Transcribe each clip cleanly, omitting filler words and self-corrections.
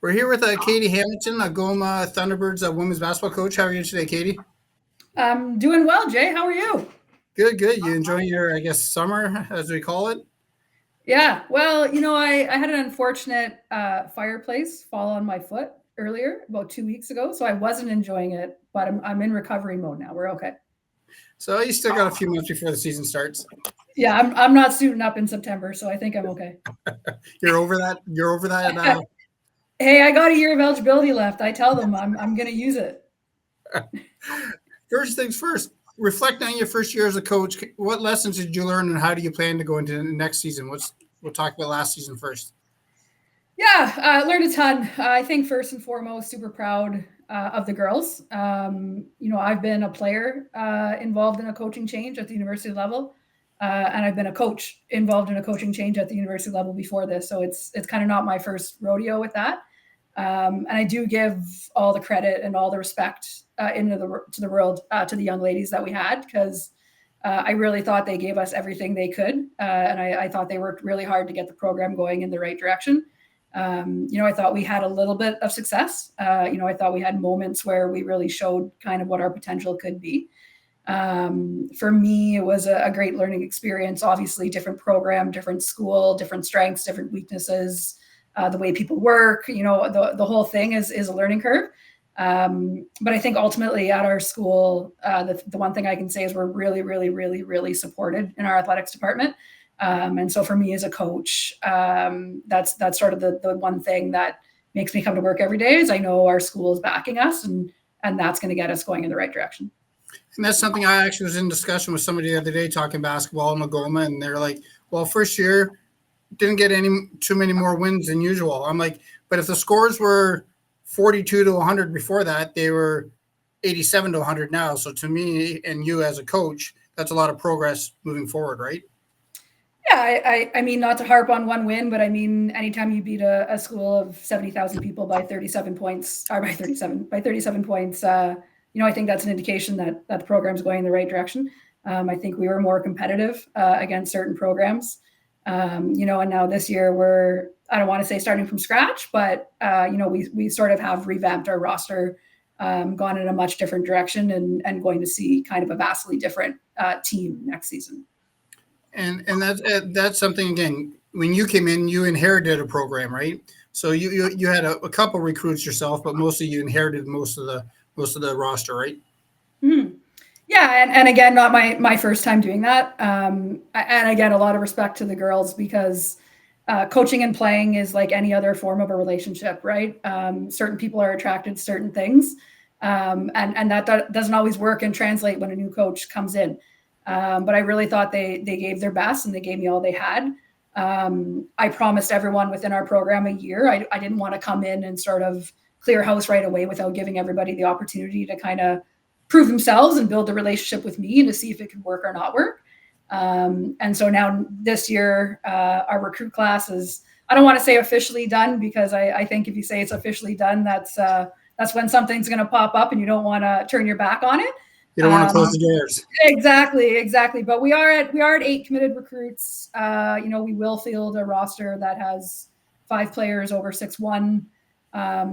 We're here with Katie Hamilton, Algoma Thunderbirds women's basketball coach. How are you today, Katie? I'm doing well, Jay. How are you? Good, good. You enjoying your, summer, as we call it? Yeah. Well, I had an unfortunate fireplace fall on my foot earlier, about 2 weeks ago, so I wasn't enjoying it, but I'm in recovery mode now. We're okay. So you still got a few months before the season starts. Yeah, I'm not suiting up in September, so I think I'm okay. You're over that. You're over that. Hey, I got a year of eligibility left. I tell them I'm going to use it. First things first. Reflecting on your first year as a coach, what lessons did you learn, and how do you plan to go into the next season? We'll talk about last season first. Yeah, learned a ton. I think first and foremost, super proud of the girls. I've been a player involved in a coaching change at the university level, and I've been a coach involved in a coaching change at the university level before this. So it's kind of not my first rodeo with that. And I do give all the credit and all the respect to the world, to the young ladies that we had, because I really thought they gave us everything they could. And I thought they worked really hard to get the program going in the right direction. I thought we had a little bit of success. I thought we had moments where we really showed kind of what our potential could be. For me, it was a great learning experience. Obviously, different program, different school, different strengths, different weaknesses, the way people work, the whole thing is a learning curve. But I think ultimately at our school, the one thing I can say is we're really, really, really, really supported in our athletics department. And so for me as a coach, that's sort of the one thing that makes me come to work every day is I know our school is backing us, and that's going to get us going in the right direction. And that's something I actually was in discussion with somebody the other day talking basketball in Algoma, and they're like, well, first year didn't get too many more wins than usual. I'm like, but if the scores were 42 to 100 before that, they were 87 to 100 now. So to me and you as a coach, that's a lot of progress moving forward, right? Yeah, I mean, not to harp on one win, but I mean, anytime you beat a school of 70,000 people by 37 points, or by 37 points, I think that's an indication that the program's going in the right direction. I think we were more competitive against certain programs. And now this year I don't want to say starting from scratch, but, we sort of have revamped our roster, gone in a much different direction, and going to see kind of a vastly different team next season. And that's something, again, when you came in, you inherited a program, right? So you had a couple recruits yourself, but mostly you inherited most of the roster, right? Mm-hmm. Yeah, and again, not my first time doing that. And again, a lot of respect to the girls, because coaching and playing is like any other form of a relationship, right? Certain people are attracted to certain things, and that doesn't always work and translate when a new coach comes in. But I really thought they gave their best, and they gave me all they had. I promised everyone within our program a year. I didn't want to come in and sort of clear house right away without giving everybody the opportunity to kind of prove themselves and build a relationship with me and to see if it could work or not work. And so now this year, our recruit class is, I don't want to say officially done, because I think if you say it's officially done, that's when something's going to pop up and you don't want to turn your back on it. You don't want to close the doors. Exactly. But we are at 8 committed recruits. We will field a roster that has 5 players over 6'1".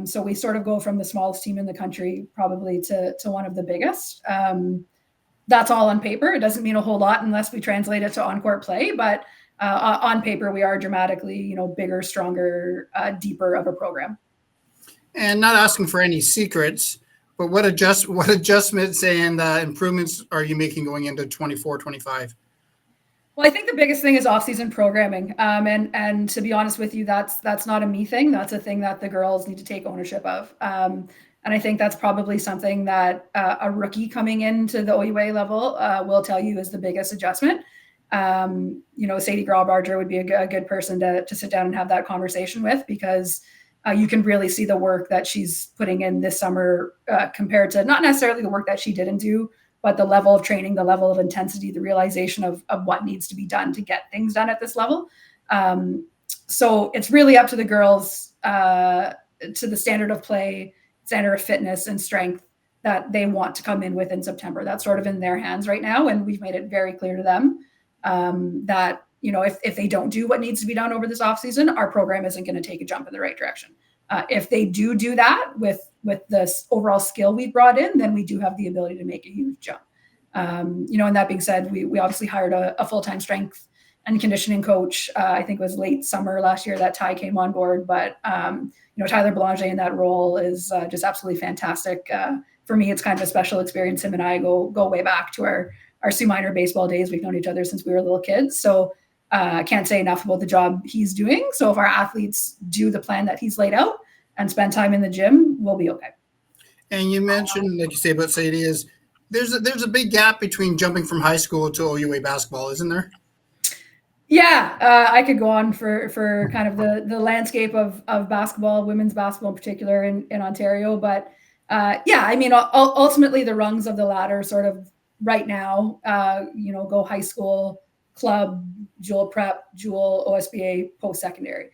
So we sort of go from the smallest team in the country probably to one of the biggest. That's all on paper. It doesn't mean a whole lot unless we translate it to on-court play. But on paper, we are dramatically, bigger, stronger, deeper of a program. And not asking for any secrets, but what adjustments and improvements are you making going into 24-25? Well, I think the biggest thing is off-season programming. And to be honest with you, that's not a me thing. That's a thing that the girls need to take ownership of. And I think that's probably something that a rookie coming into the OUA level will tell you is the biggest adjustment. Sadie Graubarger would be a good person to sit down and have that conversation with, because you can really see the work that she's putting in this summer compared to not necessarily the work that she didn't do, but the level of training, the level of intensity, the realization of what needs to be done to get things done at this level. So it's really up to the girls, to the standard of play, standard of fitness and strength that they want to come in with in September. That's sort of in their hands right now. And we've made it very clear to them that, if they don't do what needs to be done over this offseason, our program isn't going to take a jump in the right direction. If they do that with this overall skill we brought in, then we do have the ability to make a huge jump. And that being said, we obviously hired a full-time strength and conditioning coach. I think it was late summer last year that Ty came on board, but Tyler Belanger in that role is just absolutely fantastic. For me, it's kind of a special experience. Him and I go way back to our Sioux Minor baseball days. We've known each other since we were little kids. So I can't say enough about the job he's doing. So if our athletes do the plan that he's laid out and spend time in the gym, we'll be okay. And you mentioned, like you say about Sadie, is there's a big gap between jumping from high school to OUA basketball, isn't there? Yeah, I could go on for kind of the landscape of basketball, women's basketball in particular in Ontario. But ultimately the rungs of the ladder sort of right now, go high school, club, dual prep, dual OSBA, post-secondary.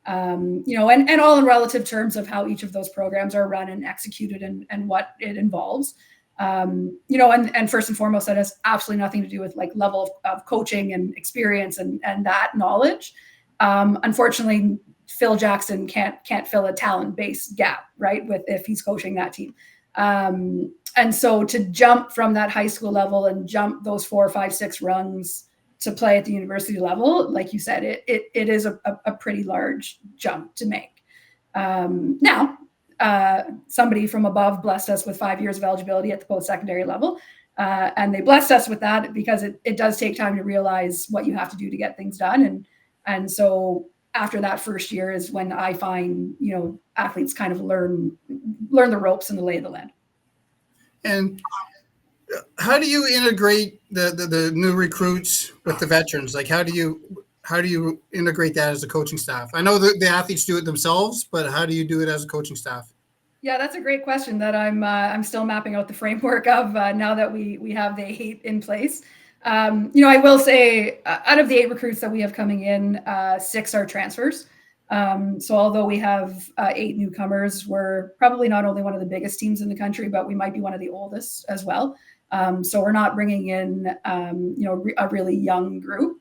And all in relative terms of how each of those programs are run and executed and what it involves. And first and foremost, that has absolutely nothing to do with like level of coaching and experience and that knowledge. Unfortunately, Phil Jackson can't fill a talent-based gap, right? If he's coaching that team. And so to jump from that high school level and jump those 4, 5, 6 rungs to play at the university level, like you said, it is a pretty large jump to make. Now, somebody from above blessed us with 5 years of eligibility at the post-secondary level. And they blessed us with that because it does take time to realize what you have to do to get things done. And so after that first year is when I find, athletes kind of learn the ropes and the lay of the land. And how do you integrate the new recruits with the veterans? Like, how do you integrate that as a coaching staff? I know that the athletes do it themselves, but how do you do it as a coaching staff? Yeah, that's a great question that I'm still mapping out the framework of now that we have the 8 in place. I will say out of the 8 recruits that we have coming in, 6 are transfers. So although we have 8 newcomers, we're probably not only one of the biggest teams in the country, but we might be one of the oldest as well. So we're not bringing in, a really young group.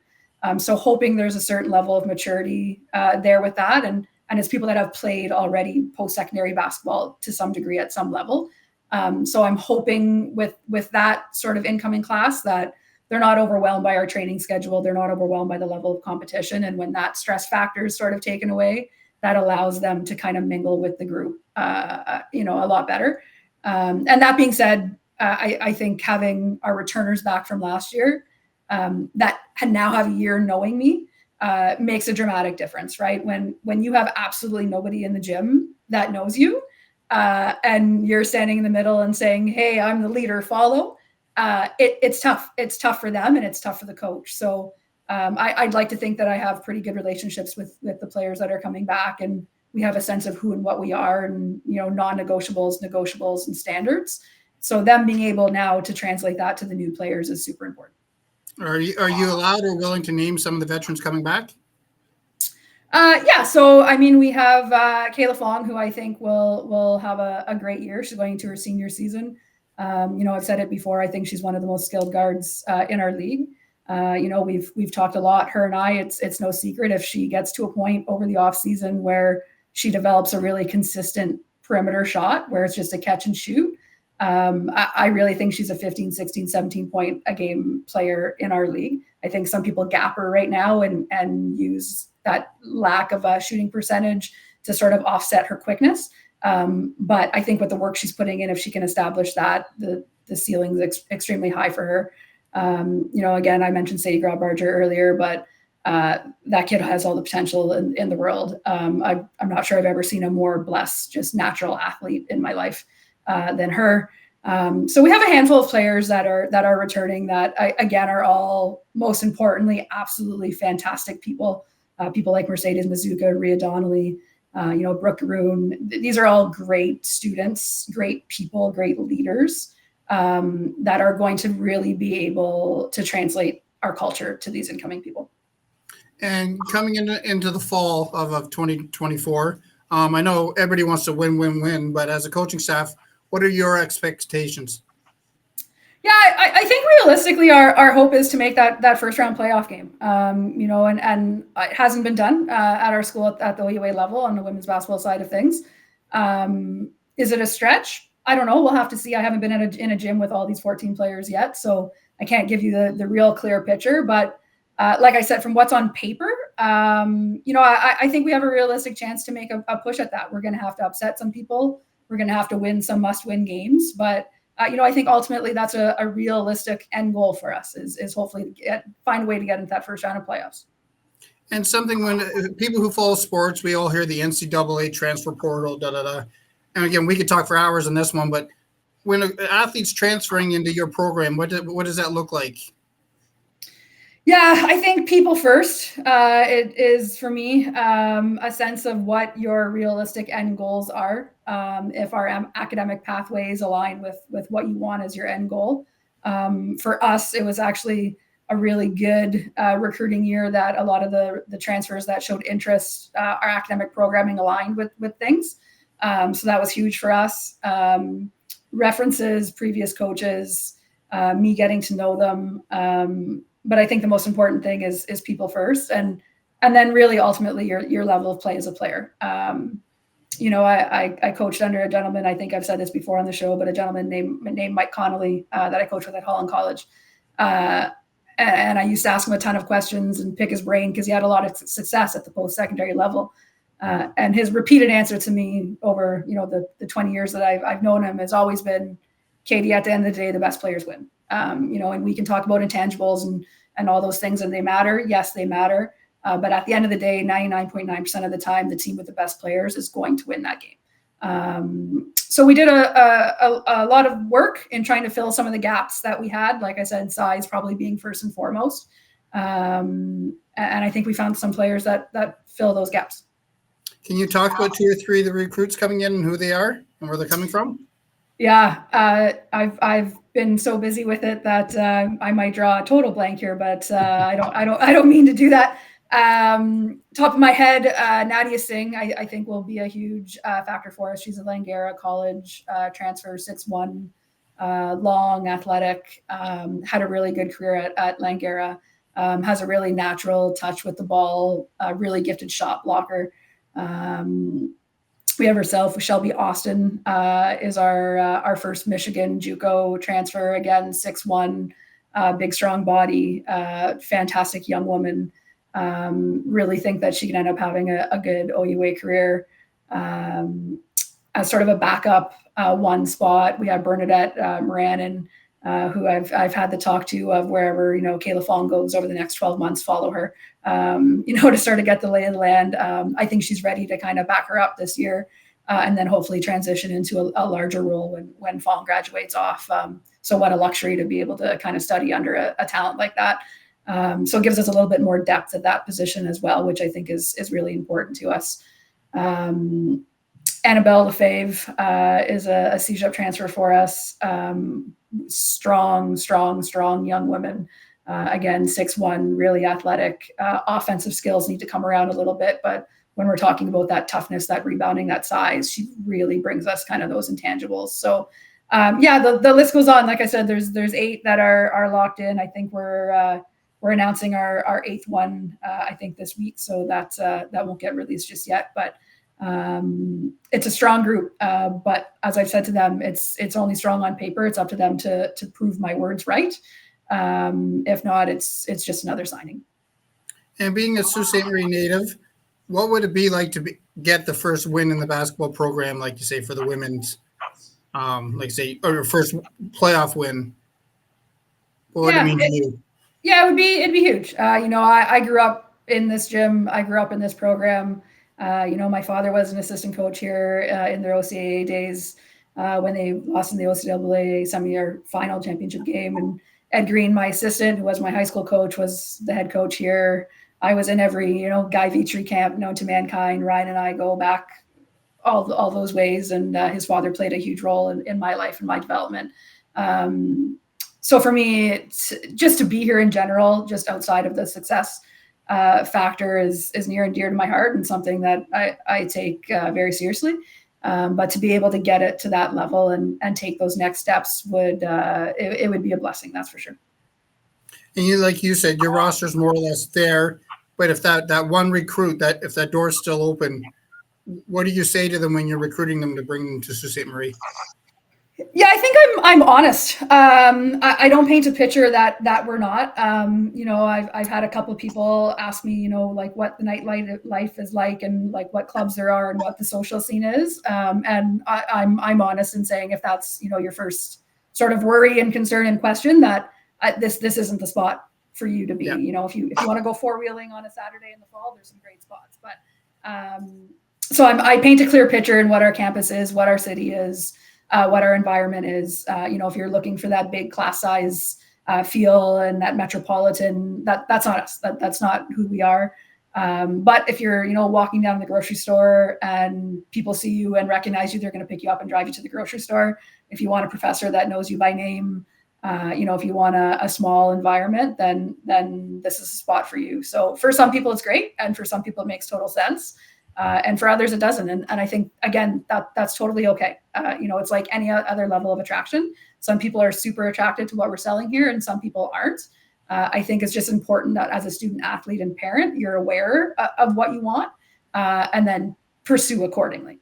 So hoping there's a certain level of maturity there with that. And it's people that have played already post-secondary basketball to some degree at some level. So I'm hoping with that sort of incoming class that they're not overwhelmed by our training schedule. They're not overwhelmed by the level of competition. And when that stress factor is sort of taken away, that allows them to kind of mingle with the group, a lot better. And that being said, I think having our returners back from last year that now have a year knowing me makes a dramatic difference, right? When you have absolutely nobody in the gym that knows you and you're standing in the middle and saying, hey, I'm the leader, follow. It's tough. It's tough for them and it's tough for the coach. So I'd like to think that I have pretty good relationships with the players that are coming back, and we have a sense of who and what we are, and non-negotiables, negotiables, and standards. So them being able now to translate that to the new players is super important. Are you allowed or willing to name some of the veterans coming back? Yeah. So, we have Kayla Fong, who I think will have a great year. She's going into her senior season. I've said it before. I think she's one of the most skilled guards in our league. We've talked a lot, her and I. It's no secret if she gets to a point over the off season where she develops a really consistent perimeter shot where it's just a catch and shoot. I really think she's a 15, 16, 17 point a game player in our league. I think some people gap her right now and use that lack of a shooting percentage to sort of offset her quickness. But I think with the work she's putting in, if she can establish that, the ceiling is extremely high for her. Again, I mentioned Sadie Grabbarger earlier, but that kid has all the potential in the world. I'm not sure I've ever seen a more blessed, just natural athlete in my life than her. So we have a handful of players that are returning that again are all, most importantly, absolutely fantastic people. People like Mercedes Mazuka, Rhea Donnelly, Brooke Roon. These are all great students, great people, great leaders that are going to really be able to translate our culture to these incoming people. And coming into the fall of 2024, I know everybody wants to win, but as a coaching staff, what are your expectations? Yeah, I think realistically our hope is to make that first round playoff game. And it hasn't been done at our school at the OUA level on the women's basketball side of things. Is it a stretch? I don't know. We'll have to see. I haven't been in a gym with all these 14 players yet, so I can't give you the real clear picture. But like I said, from what's on paper, I think we have a realistic chance to make a push at that. We're going to have to upset some people. We're going to have to win some must-win games, but I think ultimately that's a realistic end goal for us is hopefully find a way to get into that first round of playoffs. And something when people who follow sports, we all hear the NCAA transfer portal, And again, we could talk for hours on this one, but when an athlete's transferring into your program, what does that look like? Yeah, I think people first. It is for me a sense of what your realistic end goals are. If our academic pathways align with what you want as your end goal. For us, it was actually a really good recruiting year that a lot of the transfers that showed interest, our academic programming aligned with things. So that was huge for us. References, previous coaches, me getting to know them. But I think the most important thing is people first, and then really ultimately your level of play as a player. I coached under a gentleman. I think I've said this before on the show, but a gentleman named Mike Connolly that I coached with at Holland College. And I used to ask him a ton of questions and pick his brain because he had a lot of success at the post-secondary level. And his repeated answer to me over the 20 years that I've known him has always been, Katie, at the end of the day, the best players win. And we can talk about intangibles and all those things, and they matter. Yes, they matter. But at the end of the day, 99.9% of the time, the team with the best players is going to win that game. So we did a lot of work in trying to fill some of the gaps that we had. Like I said, size probably being first and foremost. And I think we found some players that fill those gaps. Can you talk about 2 or 3 of the recruits coming in and who they are and where they're coming from? Yeah, I've been so busy with it that I might draw a total blank here, but I don't mean to do that. Top of my head, Nadia Singh, I think will be a huge factor for us. She's a Langara College transfer, 6'1", long, athletic, had a really good career at Langara, has a really natural touch with the ball, really gifted shot blocker. We have herself, Shelby Austin, is our first Michigan JUCO transfer. Again, 6'1", big, strong body, fantastic young woman. Really think that she can end up having a good OUA career. As sort of a backup one spot, we have Bernadette Moranin, who I've had the talk to of wherever, Kayla Fong goes over the next 12 months, follow her, to sort of get the lay of the land. I think she's ready to kind of back her up this year and then hopefully transition into a larger role when Fong graduates off. So what a luxury to be able to kind of study under a talent like that. So it gives us a little bit more depth at that position as well, which I think is really important to us. Annabelle Lefebvre is a CJUP transfer for us. Strong young woman. Again, 6'1", really athletic. Offensive skills need to come around a little bit, but when we're talking about that toughness, that rebounding, that size, she really brings us kind of those intangibles. So the list goes on. Like I said, there's 8 that are locked in. I think we're announcing our 8th one, I think this week. So that won't get released just yet, but it's a strong group. But as I've said to them, it's only strong on paper. It's up to them to prove my words right. If not, it's just another signing. And being a Sault Ste. Marie native, what would it be like to get the first win in the basketball program, like you say, for the women's, or first playoff win? What would it mean to you? Yeah, it'd be huge. I grew up in this gym. I grew up in this program. My father was an assistant coach here in their OCAA days when they lost in the OCAA semi-year final championship game. And Ed Green, my assistant, who was my high school coach, was the head coach here. I was in every, Guy Vitry camp known to mankind. Ryan and I go back all those ways. And his father played a huge role in my life and my development. So for me, it's just to be here in general, just outside of the success factor is near and dear to my heart and something that I take very seriously. But to be able to get it to that level and take those next steps would it would be a blessing, that's for sure. And you, like you said, your roster's more or less there. But if that one recruit, that if that door's still open, what do you say to them when you're recruiting them to bring them to Sault Ste. Marie? Yeah, I think I'm honest. I don't paint a picture that we're not. I've had a couple of people ask me, like what the nightlife is like, and like what clubs there are, and what the social scene is. And I'm honest in saying, if that's your first sort of worry and concern and question, that this isn't the spot for you to be. Yeah. If you want to go four-wheeling on a Saturday in the fall, there's some great spots. But so I paint a clear picture in what our campus is, what our city is. What our environment is. If you're looking for that big class size feel and that metropolitan, that's not us. That's not who we are. But if you're, walking down the grocery store and people see you and recognize you, they're going to pick you up and drive you to the grocery store. If you want a professor that knows you by name, if you want a small environment, then this is a spot for you. So for some people it's great, and for some people it makes total sense. And for others, it doesn't. And I think, again, that's totally okay. It's like any other level of attraction. Some people are super attracted to what we're selling here, and some people aren't. I think it's just important that as a student, athlete, and parent, you're aware of what you want, and then pursue accordingly.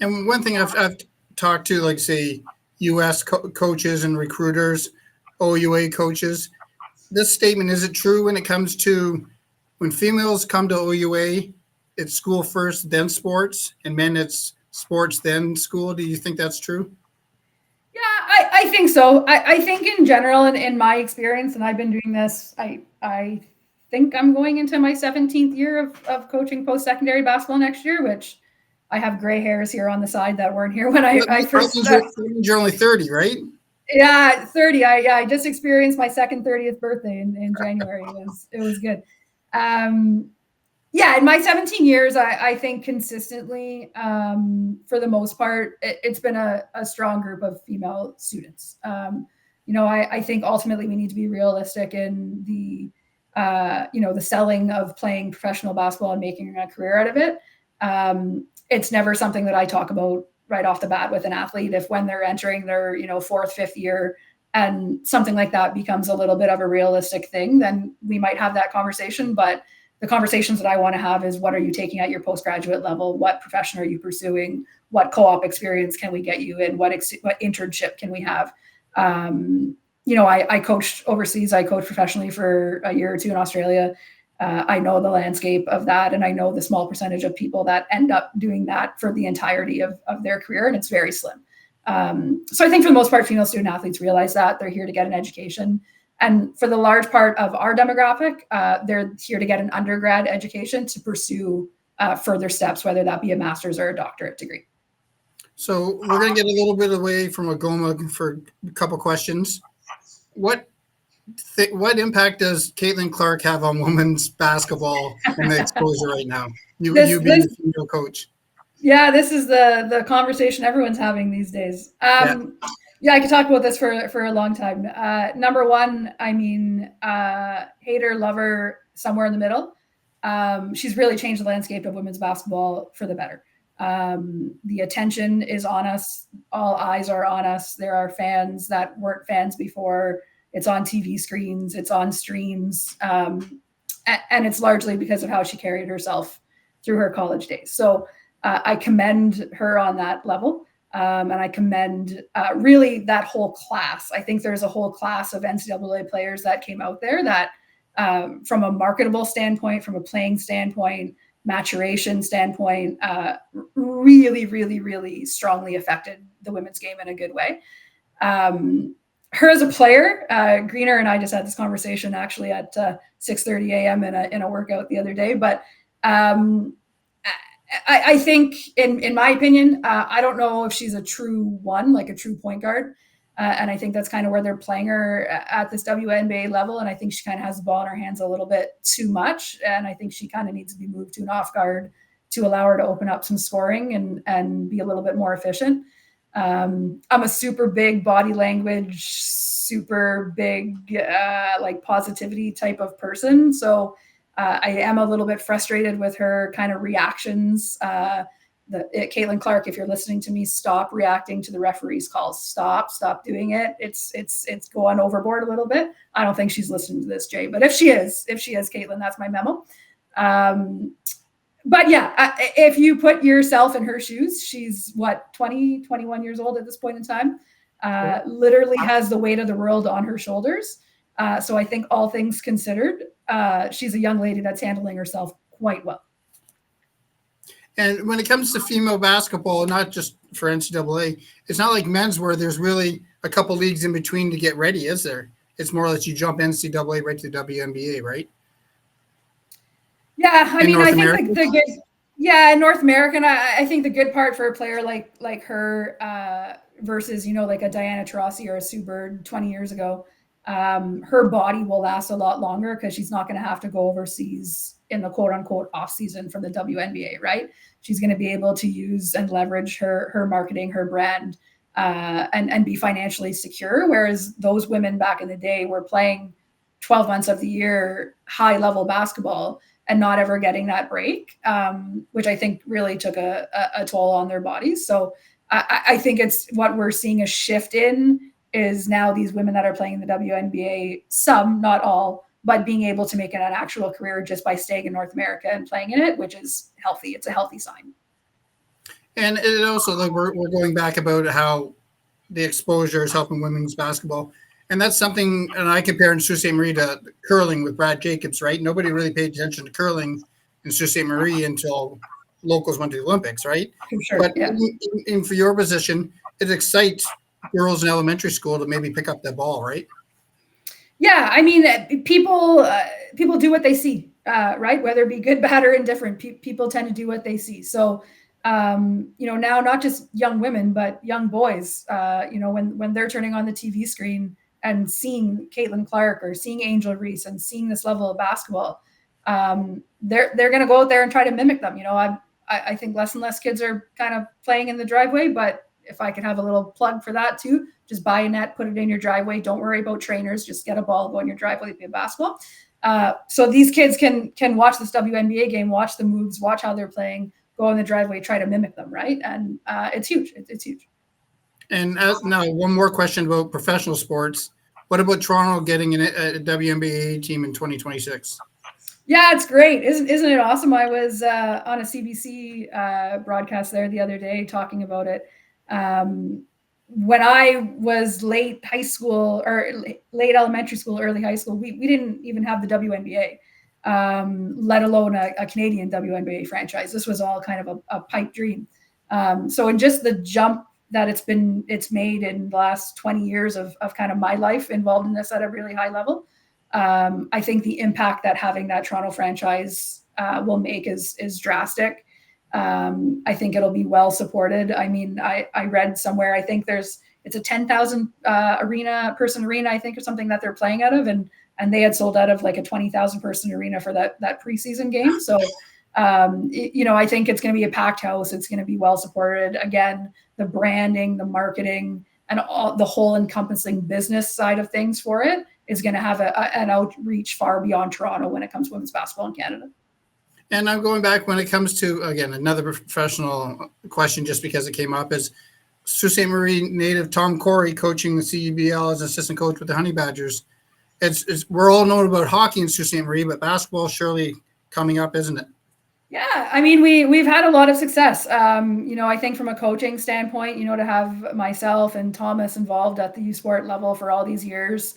And one thing I've talked to, like, say, U.S. coaches and recruiters, OUA coaches, this statement, is it true when it comes to when females come to OUA, it's school first, then sports, and men it's sports, then school? Do you think that's true? Yeah, I think so. I think in general, and in my experience, and I've been doing this, I think I'm going into my 17th year of coaching post-secondary basketball next year, which I have gray hairs here on the side that weren't here when I first started. You're only 30, right? Yeah, 30. I just experienced my second 30th birthday in January. It was good. Yeah, in my 17 years, I think consistently, for the most part, it's been a strong group of female students. I think ultimately we need to be realistic in the selling of playing professional basketball and making a career out of it. It's never something that I talk about right off the bat with an athlete. If when they're entering their, fourth, fifth year, and something like that becomes a little bit of a realistic thing, then we might have that conversation. But the conversations that I want to have is, what are you taking at your postgraduate level? What profession are you pursuing? What co-op experience can we get you in? What internship can we have? I coached overseas. I coached professionally for a year or two in Australia. I know the landscape of that, and I know the small percentage of people that end up doing that for the entirety of their career, and it's very slim. So I think for the most part, female student athletes realize that they're here to get an education. And for the large part of our demographic, they're here to get an undergrad education to pursue further steps, whether that be a master's or a doctorate degree. So we're going to get a little bit away from Algoma for a couple questions. What impact does Caitlin Clark have on women's basketball and the exposure right now? You being the female coach. Yeah, this is the conversation everyone's having these days. Yeah, I could talk about this for a long time. Number one, hater, lover, somewhere in the middle. She's really changed the landscape of women's basketball for the better. The attention is on us. All eyes are on us. There are fans that weren't fans before. It's on TV screens. It's on streams. And it's largely because of how she carried herself through her college days. So I commend her on that level. And I commend really that whole class. I think there's a whole class of NCAA players that came out there that from a marketable standpoint, from a playing standpoint, maturation standpoint, really, really, really strongly affected the women's game in a good way. Her as a player, Greener and I just had this conversation actually at 6:30 a.m. in a workout the other day. But I think, in my opinion, I don't know if she's a true one, like a true point guard. And I think that's kind of where they're playing her at this WNBA level. And I think she kind of has the ball in her hands a little bit too much. And I think she kind of needs to be moved to an off guard to allow her to open up some scoring and be a little bit more efficient. I'm a super big body language, super big like positivity type of person. So I am a little bit frustrated with her kind of reactions Caitlin Clark, if you're listening to me, stop reacting to the referee's calls. Stop doing it. It's going overboard a little bit. I don't think she's listening to this, Jay, but if she is, Caitlin, that's my memo. But yeah, if you put yourself in her shoes, she's 20, 21 years old at this point in time, literally has the weight of the world on her shoulders. So I think all things considered, she's a young lady that's handling herself quite well. And when it comes to female basketball, not just for NCAA, it's not like men's where there's really a couple leagues in between to get ready, is there? It's more like you jump NCAA right to WNBA, right? Yeah, I mean, I think the good, yeah, in North American, I think the good part for a player like her versus, like a Diana Taurasi or a Sue Bird 20 years ago, her body will last a lot longer because she's not going to have to go overseas in the quote unquote off season from the WNBA, right? She's going to be able to use and leverage her marketing, her brand, and be financially secure. Whereas those women back in the day were playing 12 months of the year, high level basketball and not ever getting that break, which I think really took a toll on their bodies. So I think it's what we're seeing a shift in is now these women that are playing in the WNBA, some, not all, but being able to make it an actual career just by staying in North America and playing in it, which is healthy. It's a healthy sign. And it also, like, we're going back about how the exposure is helping women's basketball. And that's something, and I compare Sault Ste. Marie to curling with Brad Jacobs, right? Nobody really paid attention to curling in Sault Ste. Marie until locals went to the Olympics, right? For sure, but yeah. in for your position, it excites girls in elementary school to maybe pick up that ball, right? Yeah, I mean, people do what they see, right? Whether it be good, bad, or indifferent, people tend to do what they see. So, now not just young women, but young boys, when they're turning on the TV screen and seeing Caitlin Clark or seeing Angel Reese and seeing this level of basketball, they're going to go out there and try to mimic them. I think less and less kids are kind of playing in the driveway, but if I could have a little plug for that too, just buy a net, put it in your driveway. Don't worry about trainers. Just get a ball, go in your driveway, play basketball. So these kids can watch this WNBA game, watch the moves, watch how they're playing, go in the driveway, try to mimic them, right? And it's huge. It's huge. And now one more question about professional sports. What about Toronto getting a WNBA team in 2026? Yeah, it's great. Isn't it awesome? I was on a CBC broadcast there the other day talking about it. When I was late high school or late elementary school, early high school, we didn't even have the WNBA, let alone a Canadian WNBA franchise. This was all kind of a pipe dream. So in just the jump that it's made in the last 20 years of kind of my life involved in this at a really high level, I think the impact that having that Toronto franchise will make is drastic. I think it'll be well supported. I mean, I read somewhere, I think it's a 10,000 person arena, I think, or something that they're playing out of. And they had sold out of like a 20,000 person arena for that preseason game. So, I think it's going to be a packed house. It's going to be well supported. Again, the branding, the marketing, and all the whole encompassing business side of things for it is going to have an outreach far beyond Toronto when it comes to women's basketball in Canada. And I'm going back when it comes to, again, another professional question, just because it came up, is Sault Ste. Marie native Tom Corey coaching the CEBL as assistant coach with the Honey Badgers. We're all known about hockey in Sault Ste. Marie, but basketball surely coming up, isn't it? Yeah, I mean, we've had a lot of success. I think from a coaching standpoint, to have myself and Thomas involved at the U Sport level for all these years,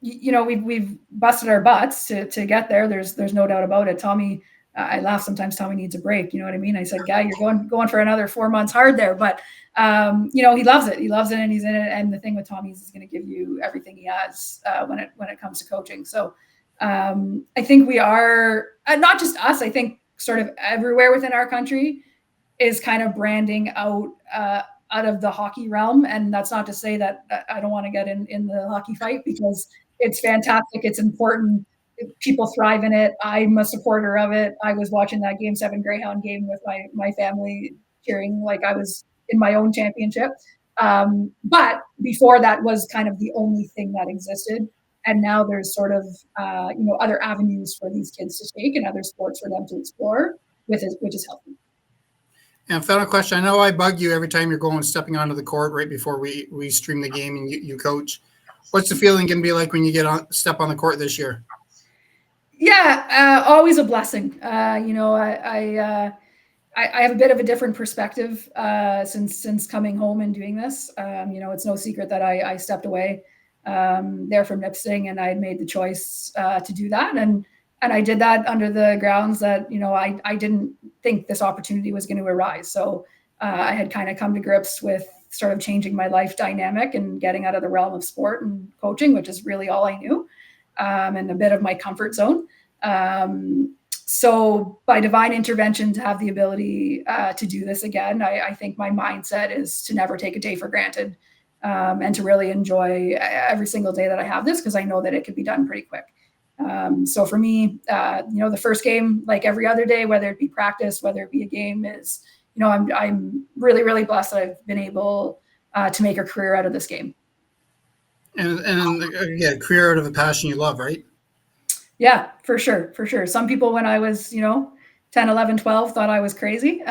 we've busted our butts to get there. There's no doubt about it. Tommy, I laugh sometimes. Tommy needs a break. You know what I mean? I said, "Guy, you're going for another 4 months hard there." But he loves it. He loves it, and he's in it. And the thing with Tommy is he's going to give you everything he has when it comes to coaching. So I think we are not just us. I think sort of everywhere within our country is kind of branding out of the hockey realm. And that's not to say that I don't want to get in the hockey fight, because it's fantastic. It's important. People thrive in it. I'm a supporter of it. I was watching that Game 7 Greyhound game with my family, cheering like I was in my own championship. But before that was kind of the only thing that existed. And now there's sort of, other avenues for these kids to take and other sports for them to explore, which is healthy. And final question, I know I bug you every time you're stepping onto the court right before we stream the game and you coach. What's the feeling going to be like when you step on the court this year? Yeah, always a blessing. You know, I have a bit of a different perspective since coming home and doing this. You know, it's no secret that I stepped away there from Nipissing, and I had made the choice to do that, and I did that under the grounds that, you know, I didn't think this opportunity was going to arise. So I had kind of come to grips with sort of changing my life dynamic and getting out of the realm of sport and coaching, which is really all I knew, and a bit of my comfort zone. So by divine intervention, to have the ability to do this again, I think my mindset is to never take a day for granted, and to really enjoy every single day that I have this, because I know that it could be done pretty quick. So for me, you know, the first game, like every other day, whether it be practice, whether it be a game, is, you know, I'm really, really blessed that I've been able to make a career out of this game. And yeah, career out of a passion you love, right? Yeah, for sure. For sure. Some people, when I was, you know, 10, 11, 12, thought I was crazy.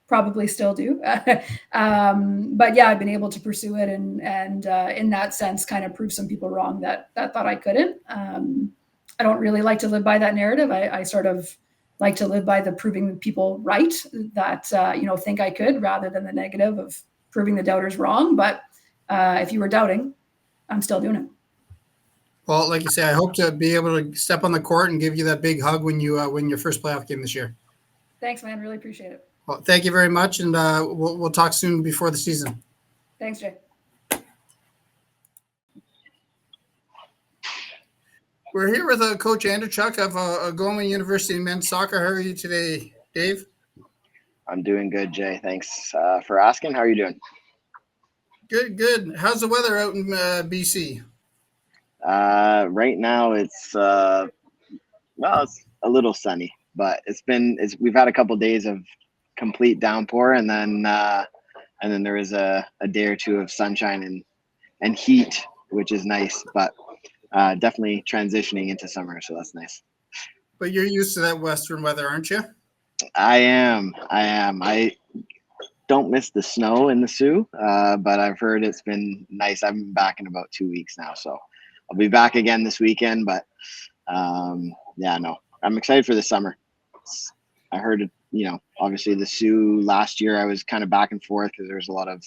Probably still do. But yeah, I've been able to pursue it, and in that sense, kind of prove some people wrong that thought I couldn't. I don't really like to live by that narrative. I sort of like to live by the proving people right that, you know, think I could, rather than the negative of proving the doubters wrong. But if you were doubting, I'm still doing it. Well, like you say, I hope to be able to step on the court and give you that big hug when you win your first playoff game this year. Thanks, man. Really appreciate it. Well, thank you very much, and we'll talk soon before the season. Thanks, Jay. We're here with Coach Andreychuk of Algoma University men's soccer. How are you today, Dave? I'm doing good, Jay. Thanks for asking. How are you doing? Good, good. How's the weather out in BC? Right now it's well, it's a little sunny, but we've had a couple of days of complete downpour, and then there is a day or two of sunshine and heat, which is nice, but definitely transitioning into summer, so that's nice. But you're used to that Western weather, aren't you? I am. I don't miss the snow in the Sioux, but I've heard it's been nice. I've been back in about 2 weeks now, so I'll be back again this weekend. But yeah, no, I'm excited for the summer. I heard it, you know, obviously the Sioux last year, I was kind of back and forth because there's a lot of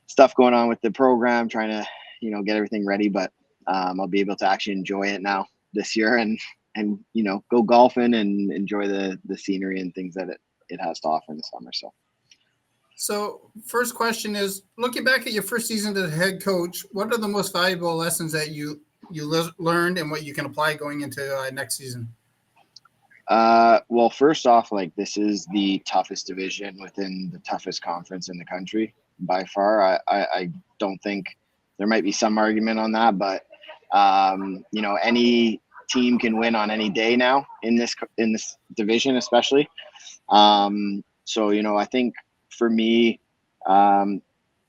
stuff going on with the program, trying to, you know, get everything ready. But I'll be able to actually enjoy it now this year, and you know, go golfing and enjoy the scenery and things that it has to offer in the summer. So first question is, looking back at your first season as head coach, what are the most valuable lessons that you learned and what you can apply going into next season? Well, first off, like, this is the toughest division within the toughest conference in the country by far. I don't think, there might be some argument on that, but you know, any team can win on any day now in this division, especially. So, you know, I think for me,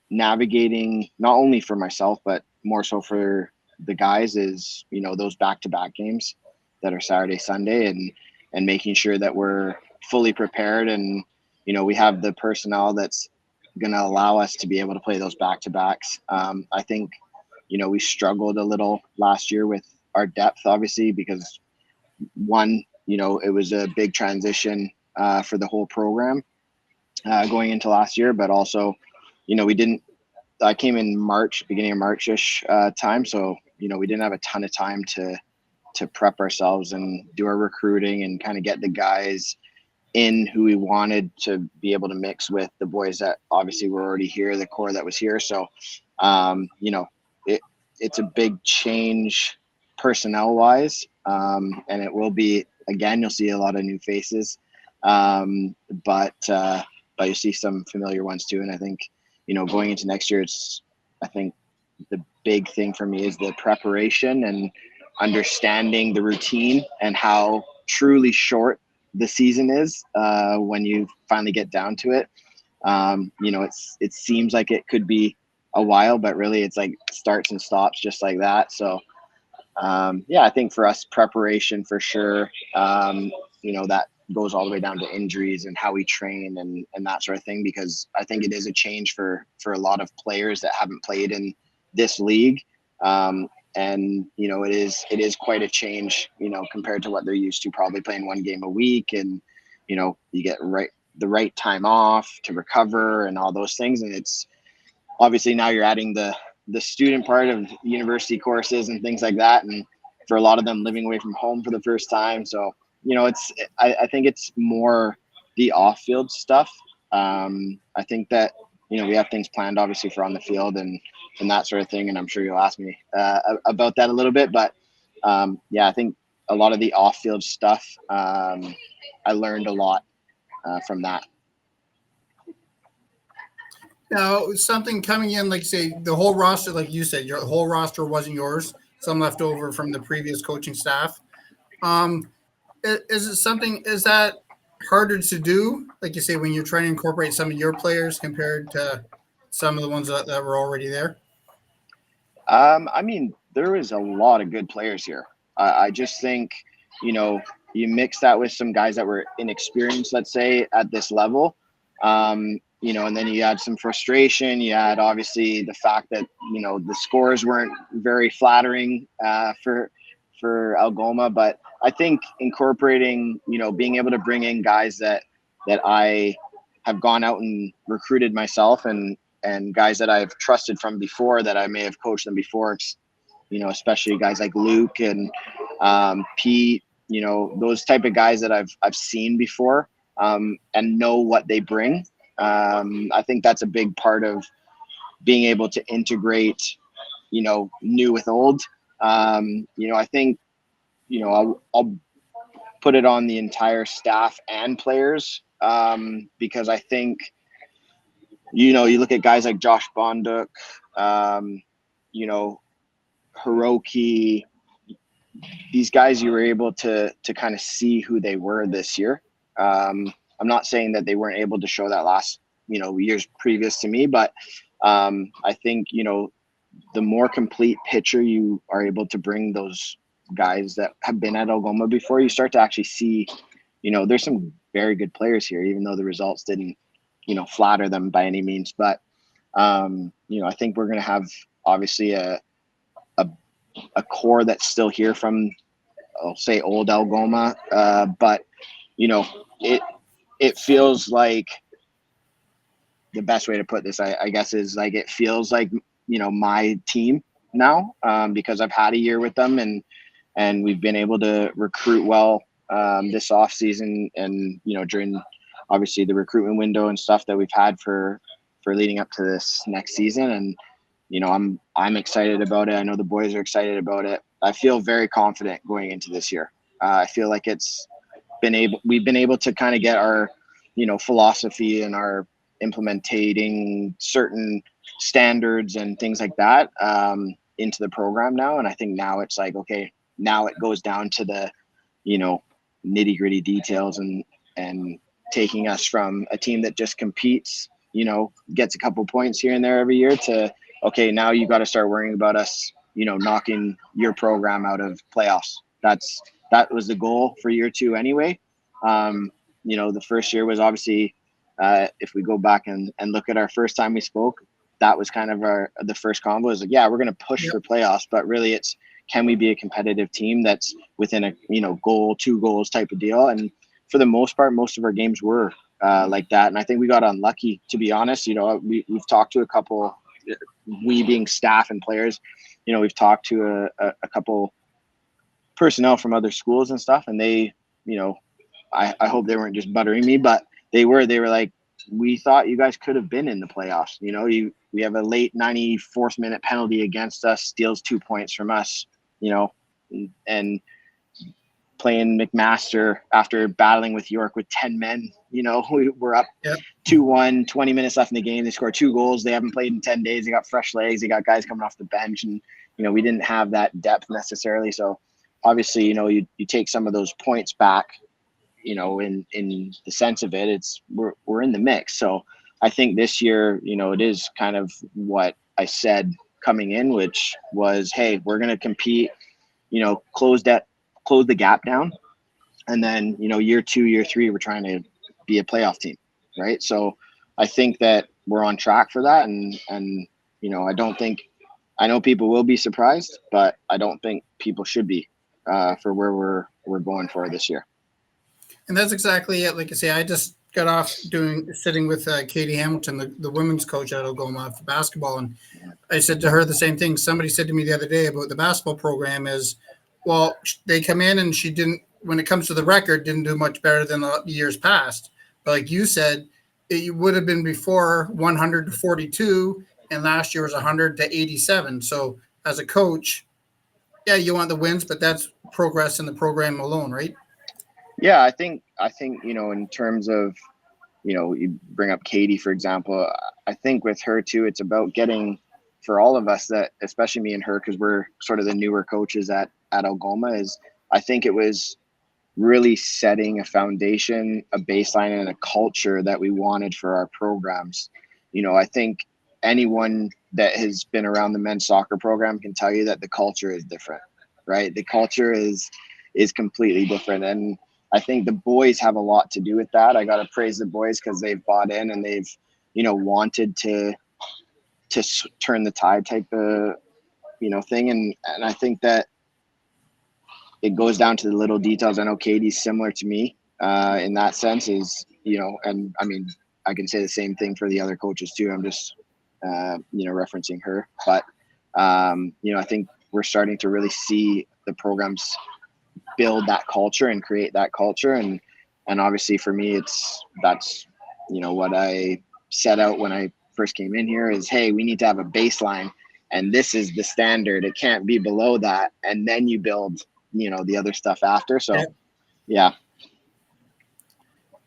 navigating, not only for myself, but more so for the guys, is, you know, those back-to-back games that are Saturday, Sunday, and making sure that we're fully prepared, and, you know, we have the personnel that's going to allow us to be able to play those back-to-backs. I think, you know, we struggled a little last year with our depth, obviously, because one, you know, it was a big transition for the whole program going into last year, but also, you know, I came in March, beginning of March-ish time. So, you know, we didn't have a ton of time to prep ourselves and do our recruiting and kind of get the guys in who we wanted to be able to mix with the boys that obviously were already here, the core that was here. So, you know, it's a big change personnel wise. And it will be, again, you'll see a lot of new faces. But you see some familiar ones too. And I think, you know, going into next year, I think the big thing for me is the preparation and understanding the routine and how truly short the season is when you finally get down to it. You know, it seems like it could be a while, but really it's like starts and stops just like that. So yeah, I think for us, preparation for sure. You know, that goes all the way down to injuries and how we train and that sort of thing, because I think it is a change for a lot of players that haven't played in this league. And, you know, it is quite a change, you know, compared to what they're used to, probably playing one game a week. And, you know, you get the right time off to recover and all those things. And it's obviously now you're adding the student part of university courses and things like that. And for a lot of them living away from home for the first time. So, you know, I think it's more the off-field stuff. I think that, you know, we have things planned obviously for on the field and that sort of thing. And I'm sure you'll ask me about that a little bit, but yeah, I think a lot of the off-field stuff, I learned a lot from that. Now, something coming in, like say the whole roster, like you said, your whole roster wasn't yours. Some left over from the previous coaching staff. Is that harder to do? Like you say, when you're trying to incorporate some of your players compared to some of the ones that were already there? I mean, there is a lot of good players here. I just think, you know, you mix that with some guys that were inexperienced, let's say, at this level, you know, and then you add some frustration. You add obviously the fact that, you know, the scores weren't very flattering for Algoma, but I think incorporating, you know, being able to bring in guys that I have gone out and recruited myself and guys that I've trusted from before, that I may have coached them before, you know, especially guys like Luke and Pete, you know, those type of guys that I've seen before and know what they bring. I think that's a big part of being able to integrate, you know, new with old. You know, I think, you know, I'll put it on the entire staff and players because I think, you know, you look at guys like Josh Bonduk, you know, Hiroki, these guys, you were able to kind of see who they were this year. I'm not saying that they weren't able to show that last, you know, years previous to me, but I think, you know, the more complete picture you are able to bring those guys that have been at Algoma before, you start to actually see, you know, there's some very good players here, even though the results didn't, you know, flatter them by any means. But, you know, I think we're going to have obviously a core that's still here from, I'll say, old Algoma. But, you know, it feels like, the best way to put this, I guess, is like, it feels like, you know, my team now, because I've had a year with them and we've been able to recruit well this off season, and, you know, during obviously the recruitment window and stuff that we've had for leading up to this next season. And, you know, I'm excited about it. I know the boys are excited about it. I feel very confident going into this year. I feel like we've been able to kind of get our, you know, philosophy and our implementing certain standards and things like that into the program now. And I think now it's like, okay, now it goes down to the, you know, nitty gritty details and taking us from a team that just competes, you know, gets a couple points here and there every year to, okay, now you got to start worrying about us, you know, knocking your program out of playoffs. That was the goal for year two anyway. You know, the first year was obviously, if we go back and look at our first time we spoke, that was kind of the first convo is like, yeah, we're going to push for playoffs, but really it's, can we be a competitive team that's within a, you know, goal, 2 goals type of deal? And for the most part, most of our games were like that. And I think we got unlucky, to be honest. You know, we've talked to a couple, we being staff and players, you know, we've talked to a couple personnel from other schools and stuff. And they, you know, I hope they weren't just buttering me, but they were like, we thought you guys could have been in the playoffs. You know, we have a late 94th minute penalty against us, steals 2 points from us, you know, and playing McMaster after battling with York with 10 men, you know, we were up 2-1, 20 minutes left in the game. They scored 2 goals. They haven't played in 10 days. They got fresh legs. They got guys coming off the bench, and, you know, we didn't have that depth necessarily. So obviously, you know, you take some of those points back, you know, in the sense of it, it's we're in the mix. So I think this year, you know, it is kind of what I said coming in, which was, hey, we're going to compete, you know, close the gap down. And then, year 2, year 3, we're trying to be a playoff team, right? So I think that we're on track for that. And I know people will be surprised, but I don't think people should be for where we're going for this year. And that's exactly it. Like I say, I just got off sitting with Katie Hamilton, the women's coach at Algoma for basketball. And I said to her the same thing. Somebody said to me the other day about the basketball program is, well, they come in and she didn't, when it comes to the record, didn't do much better than the years past. But like you said, it would have been before 100 to 42, and last year was 100 to 87. So as a coach, yeah, you want the wins, but that's progress in the program alone, right? Yeah, I think in terms of, you bring up Katie, for example. I think with her too, it's about getting, for all of us, that especially me and her, because we're sort of the newer coaches at Algoma, is I think it was really setting a foundation, a baseline, and a culture that we wanted for our programs. I think anyone that has been around the men's soccer program can tell you that the culture is different, right? The culture is completely different. And I think the boys have a lot to do with that. I got to praise the boys because they've bought in and they've, wanted to turn the tide type of, thing. And I think that it goes down to the little details. I know Katie's similar to me in that sense is, and I mean, I can say the same thing for the other coaches too. I'm just, referencing her, but, I think we're starting to really see the programs build that culture and create that culture. And obviously for me, that's what I set out when I first came in here is, hey, we need to have a baseline and this is the standard. It can't be below that. And then you build, the other stuff after. So yeah.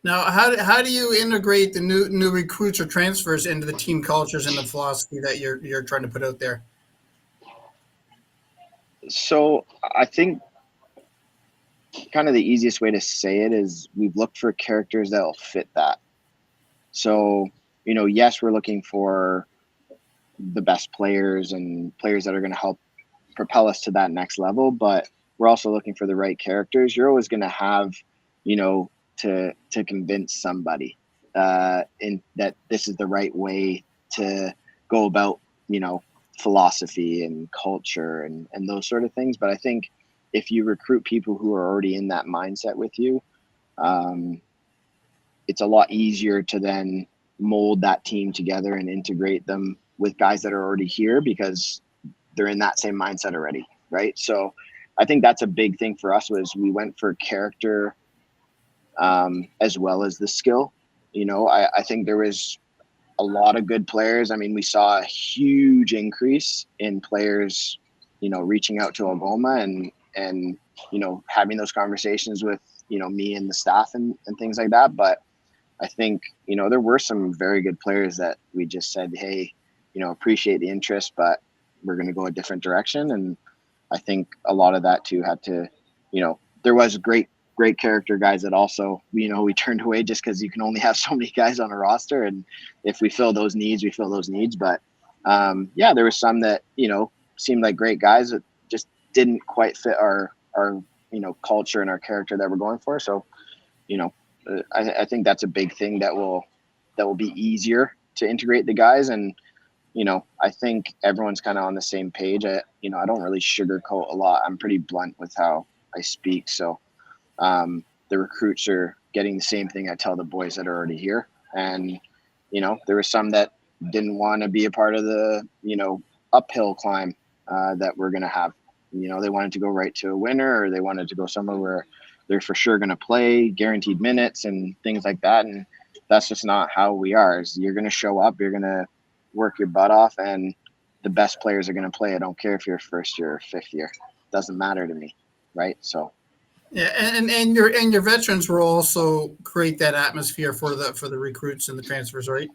Now, how do you integrate the new recruits or transfers into the team cultures and the philosophy that you're trying to put out there? So I think kind of the easiest way to say it is we've looked for characters that'll fit that. So, yes, we're looking for the best players and players that are going to help propel us to that next level, but we're also looking for the right characters. You're always going to have, to convince somebody in that this is the right way to go about, philosophy and culture and those sort of things. But I think if you recruit people who are already in that mindset with you, it's a lot easier to then mold that team together and integrate them with guys that are already here because they're in that same mindset already, right? So I think that's a big thing for us was we went for character as well as the skill. I think there was a lot of good players. I mean, we saw a huge increase in players, reaching out to Algoma and having those conversations with, me and the staff and things like that. But I think, there were some very good players that we just said, hey, appreciate the interest, but we're going to go a different direction. And I think a lot of that too had to, there was great character guys that also, we turned away just because you can only have so many guys on a roster. And if we fill those needs, we fill those needs. But there were some that, seemed like great guys that just didn't quite fit our culture and our character that we're going for. So, I think that's a big thing that will be easier to integrate the guys. And, I think everyone's kind of on the same page. I don't really sugarcoat a lot. I'm pretty blunt with how I speak. So the recruits are getting the same thing I tell the boys that are already here. And, there were some that didn't want to be a part of the, uphill climb that we're going to have. They wanted to go right to a winner, or they wanted to go somewhere where they're for sure going to play guaranteed minutes and things like that. And that's just not how we are. You're going to show up, you're going to work your butt off, and the best players are going to play. I don't care if you're first year or fifth year. It doesn't matter to me. Right. So. Yeah. And your veterans will also create that atmosphere for the recruits and the transfers, right?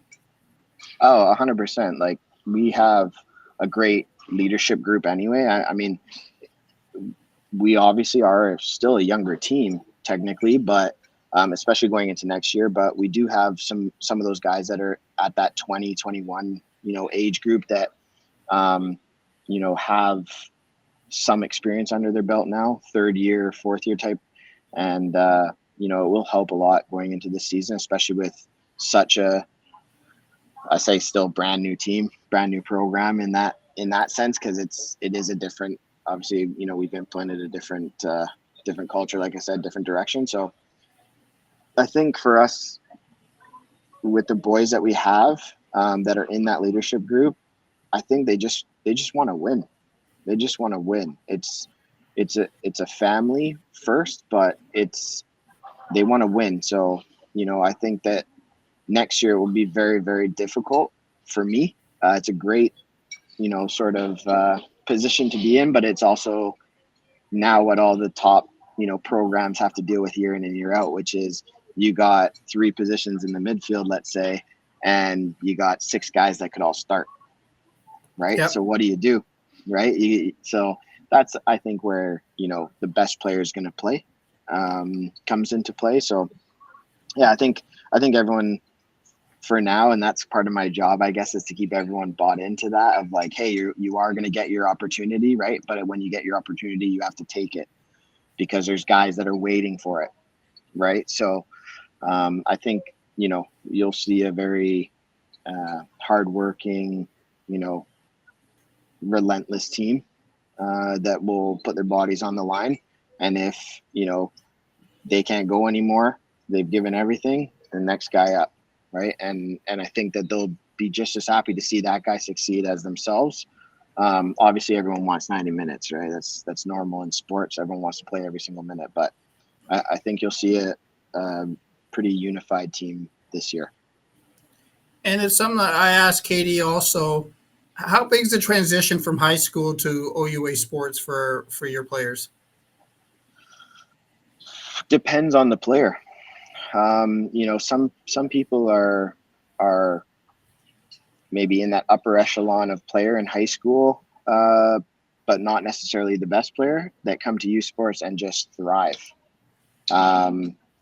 Oh, 100%. Like we have a great leadership group anyway. I mean, we obviously are still a younger team technically, but especially going into next year, but we do have some of those guys that are at that 20, 21, age group that, have some experience under their belt now, third year, fourth year type And, you know, it will help a lot going into the season, especially with such a, I say still brand new team, brand new program in that sense, because it is a different, obviously, you know, we've implemented a different culture, like I said, different direction. So I think for us, with the boys that we have that are in that leadership group, I think they just want to win. They just want to win. It's a family first, but they want to win. So, you know, I think that next year will be very, very difficult for me. It's a great, you know, sort of position to be in, but it's also now what all the top, you know, programs have to deal with year in and year out, which is you got 3 positions in the midfield, let's say, and you got 6 guys that could all start, right? Yep. So what do you do, right? So that's, I think, where, you know, the best player is going to play, comes into play. So yeah, I think everyone for now, and that's part of my job, I guess, is to keep everyone bought into that of like, hey, you are going to get your opportunity, right? But when you get your opportunity, you have to take it, because there's guys that are waiting for it, right? So I think, you know, you'll see a very hardworking, you know, relentless team that will put their bodies on the line. And if, you know, they can't go anymore, they've given everything, the next guy up, right? And I think that they'll be just as happy to see that guy succeed as themselves. Obviously, everyone wants 90 minutes, right? That's normal in sports. Everyone wants to play every single minute, but I think you'll see a pretty unified team this year. And it's something that I asked Katie also. How big is the transition from high school to OUA sports for your players? Depends on the player. You know, some people are maybe in that upper echelon of player in high school, but not necessarily the best player, that come to youth sports and just thrive.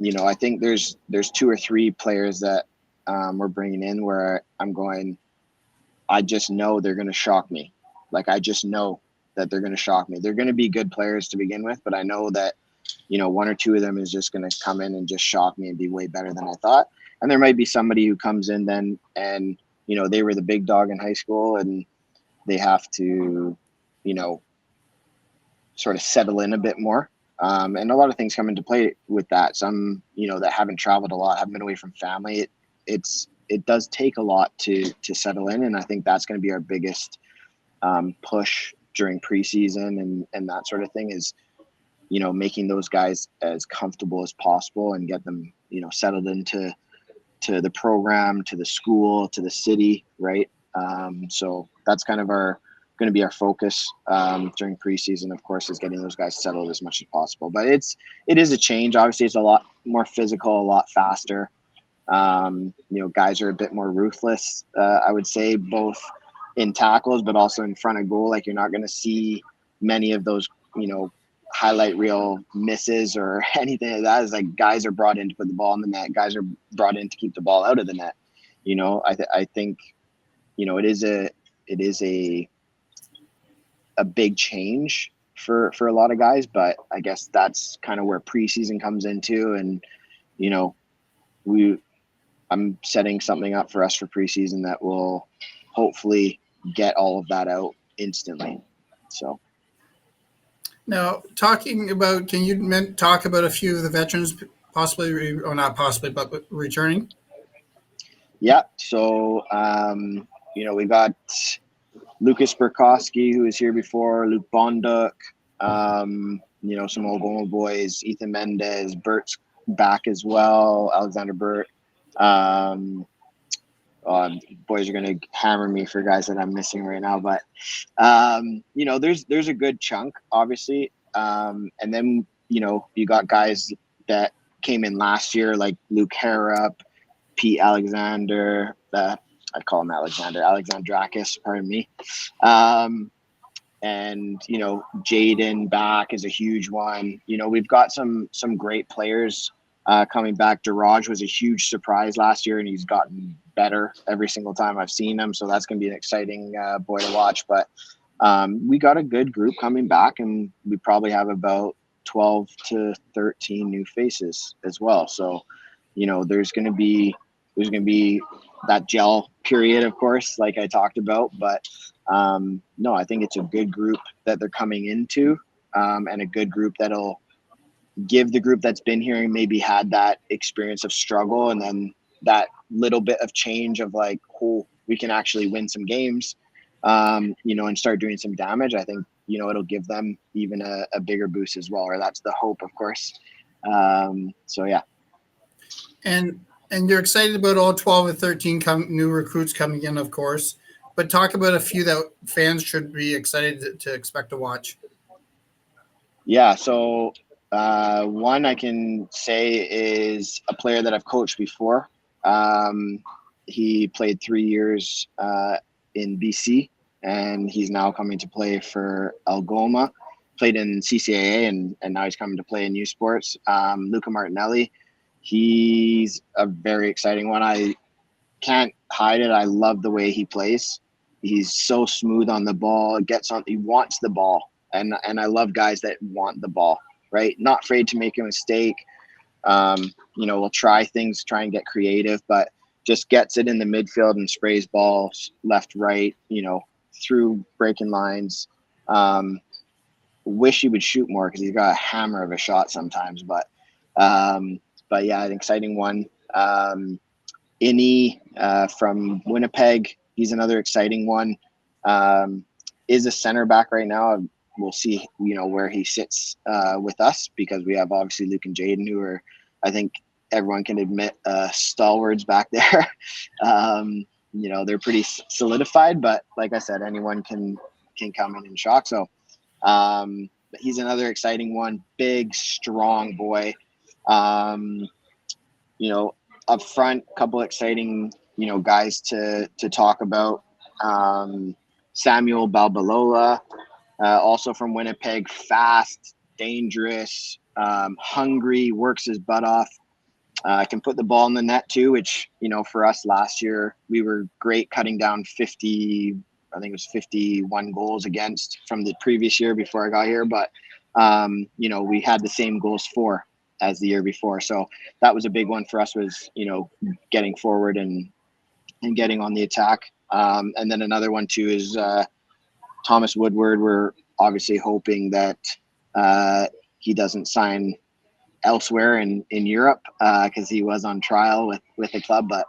You know, I think there's 2 or 3 players that we're bringing in where I'm going, I just know they're going to shock me. Like, I just know that they're going to shock me. They're going to be good players to begin with, but I know that, you know, 1 or 2 of them is just going to come in and just shock me and be way better than I thought. And there might be somebody who comes in then and, you know, they were the big dog in high school and they have to, you know, sort of settle in a bit more. And a lot of things come into play with that. Some, you know, that haven't traveled a lot, haven't been away from family. It does take a lot to settle in. And I think that's going to be our biggest push during preseason and that sort of thing is, you know, making those guys as comfortable as possible and get them, you know, settled into the program, to the school, to the city, right? So that's kind of going to be our focus during preseason, of course, is getting those guys settled as much as possible. But it is a change. Obviously, it's a lot more physical, a lot faster. You know, guys are a bit more ruthless, I would say, both in tackles, but also in front of goal. Like, you're not going to see many of those, you know, highlight reel misses or anything like that. Is like, guys are brought in to put the ball in the net. Guys are brought in to keep the ball out of the net. You know, I think, you know, it is a big change for a lot of guys, but I guess that's kind of where preseason comes into. And, you know, I'm setting something up for us for preseason that will hopefully get all of that out instantly. So Now, talking about, can you talk about a few of the veterans possibly, or not possibly, but returning? Yeah. So, you know, we got Lucas Burkowski, who was here before, Luke Bonduk, you know, some Algoma boys, Ethan Mendez, Bert's back as well, Alexander Burt. Boys are going to hammer me for guys that I'm missing right now, but you know, there's a good chunk, obviously, and then, you know, you got guys that came in last year like Luke Harrop, Pete Alexander, I call him Alexandrakis, pardon me, and, you know, Jaden back is a huge one. You know, we've got some great players coming back. Daraj was a huge surprise last year, and he's gotten better every single time I've seen him. So that's going to be an exciting boy to watch. But we got a good group coming back, and we probably have about 12 to 13 new faces as well. So, there's going to be that gel period, of course, like I talked about, but no, I think it's a good group that they're coming into, and a good group that'll give the group that's been here and maybe had that experience of struggle, and then that little bit of change of like, oh, we can actually win some games, and start doing some damage. I think, it'll give them even a bigger boost as well, or that's the hope, of course. So yeah. And you're excited about all 12 and 13 new recruits coming in, of course, but talk about a few that fans should be excited to expect to watch. Yeah. So one I can say is a player that I've coached before. He played 3 years in BC, and he's now coming to play for Algoma. Played in CCAA, and now he's coming to play in U Sports. Luca Martinelli. He's a very exciting one. I can't hide it. I love the way he plays. He's so smooth on the ball. He wants the ball. And I love guys that want the ball, right? Not afraid to make a mistake. We'll try things, try and get creative, but just gets it in the midfield and sprays balls left, right, through breaking lines. Wish he would shoot more because he's got a hammer of a shot sometimes, but yeah, an exciting one. Innie from Winnipeg, he's another exciting one. Is a center back right now. We'll see, where he sits with us, because we have obviously Luke and Jaden, who are, I think everyone can admit, stalwarts back there. They're pretty solidified, but like I said, anyone can come in and shock. So but he's another exciting one. Big, strong boy. Up front, a couple exciting, guys to talk about. Samuel Balbalola, also from Winnipeg, fast, dangerous, hungry, works his butt off. Can put the ball in the net too, which, for us last year, we were great cutting down 51 goals against from the previous year before I got here. But, we had the same goals for as the year before. So that was a big one for us, was, getting forward and getting on the attack. And then another one too is Thomas Woodward. We're obviously hoping that he doesn't sign elsewhere in Europe, because he was on trial with the club, but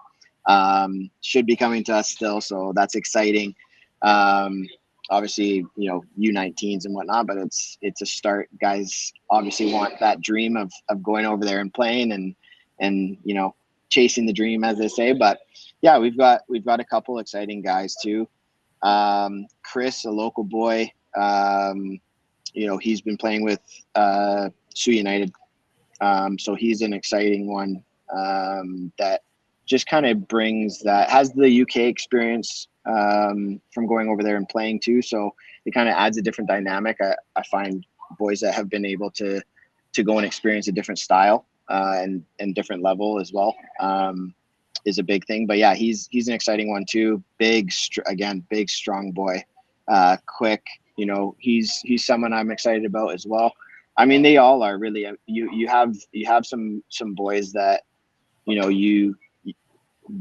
should be coming to us still. So that's exciting. Obviously, U19s and whatnot, but it's a start. Guys obviously want that dream of going over there and playing and chasing the dream, as they say. But yeah, we've got a couple exciting guys too. Chris, a local boy, he's been playing with Sioux United. So he's an exciting one that just kind of has the UK experience from going over there and playing too. So it kind of adds a different dynamic. I find boys that have been able to go and experience a different style and different level as well is a big thing. But yeah, he's an exciting one too. Big, strong boy, quick. He's someone I'm excited about as well. I mean, they all are really. You have some boys that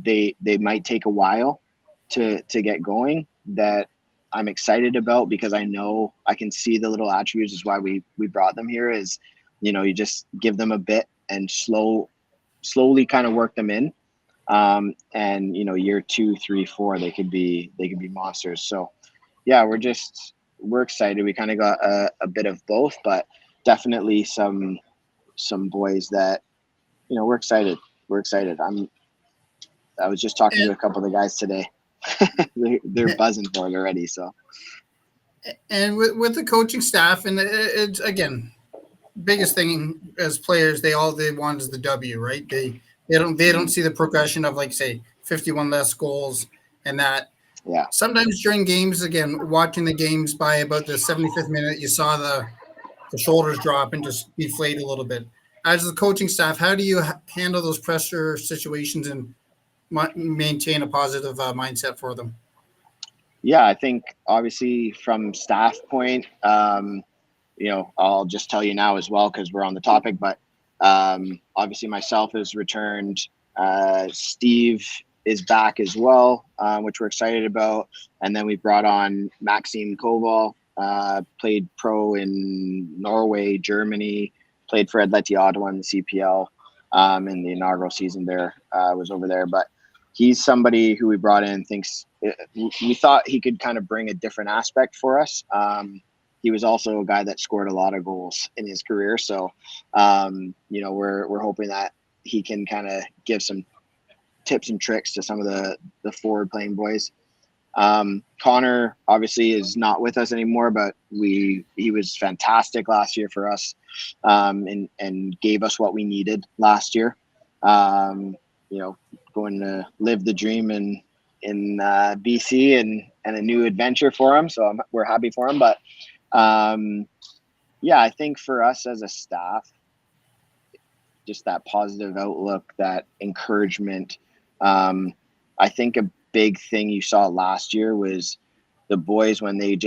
they might take a while to get going, that I'm excited about, because I know I can see the little attributes. Is why we brought them here. Is you just give them a bit and slowly kind of work them in, and year 2, 3, 4 they could be monsters. So yeah, we're excited. We kind of got a bit of both, but definitely some boys that we're excited. I was just talking to a couple of the guys today. they're buzzing for it already. So, and with the coaching staff, and it's again, biggest thing as players, they want is the W, right? They don't see the progression of, like, say, 51 less goals, and that. Yeah. Sometimes during games, again, watching the games, by about the 75th minute, you saw the shoulders drop and just deflate a little bit. As the coaching staff, how do you handle those pressure situations and maintain a positive mindset for them? Yeah, I think obviously from staff point, I'll just tell you now as well, because we're on the topic, but obviously myself has returned. Steve is back as well, which we're excited about. And then we brought on Maxime Koval, played pro in Norway, Germany, played for Atleti Ottawa in the CPL in the inaugural season there, was over there. But he's somebody who we brought in, we thought he could kind of bring a different aspect for us. He was also a guy that scored a lot of goals in his career. So, we're hoping that he can kind of give some tips and tricks to some of the forward playing boys. Connor obviously is not with us anymore, but he was fantastic last year for us, and gave us what we needed last year. Going to live the dream in BC and a new adventure for him. So we're happy for him. But I think for us as a staff, just that positive outlook, that encouragement. I think a big thing you saw last year was the boys, when they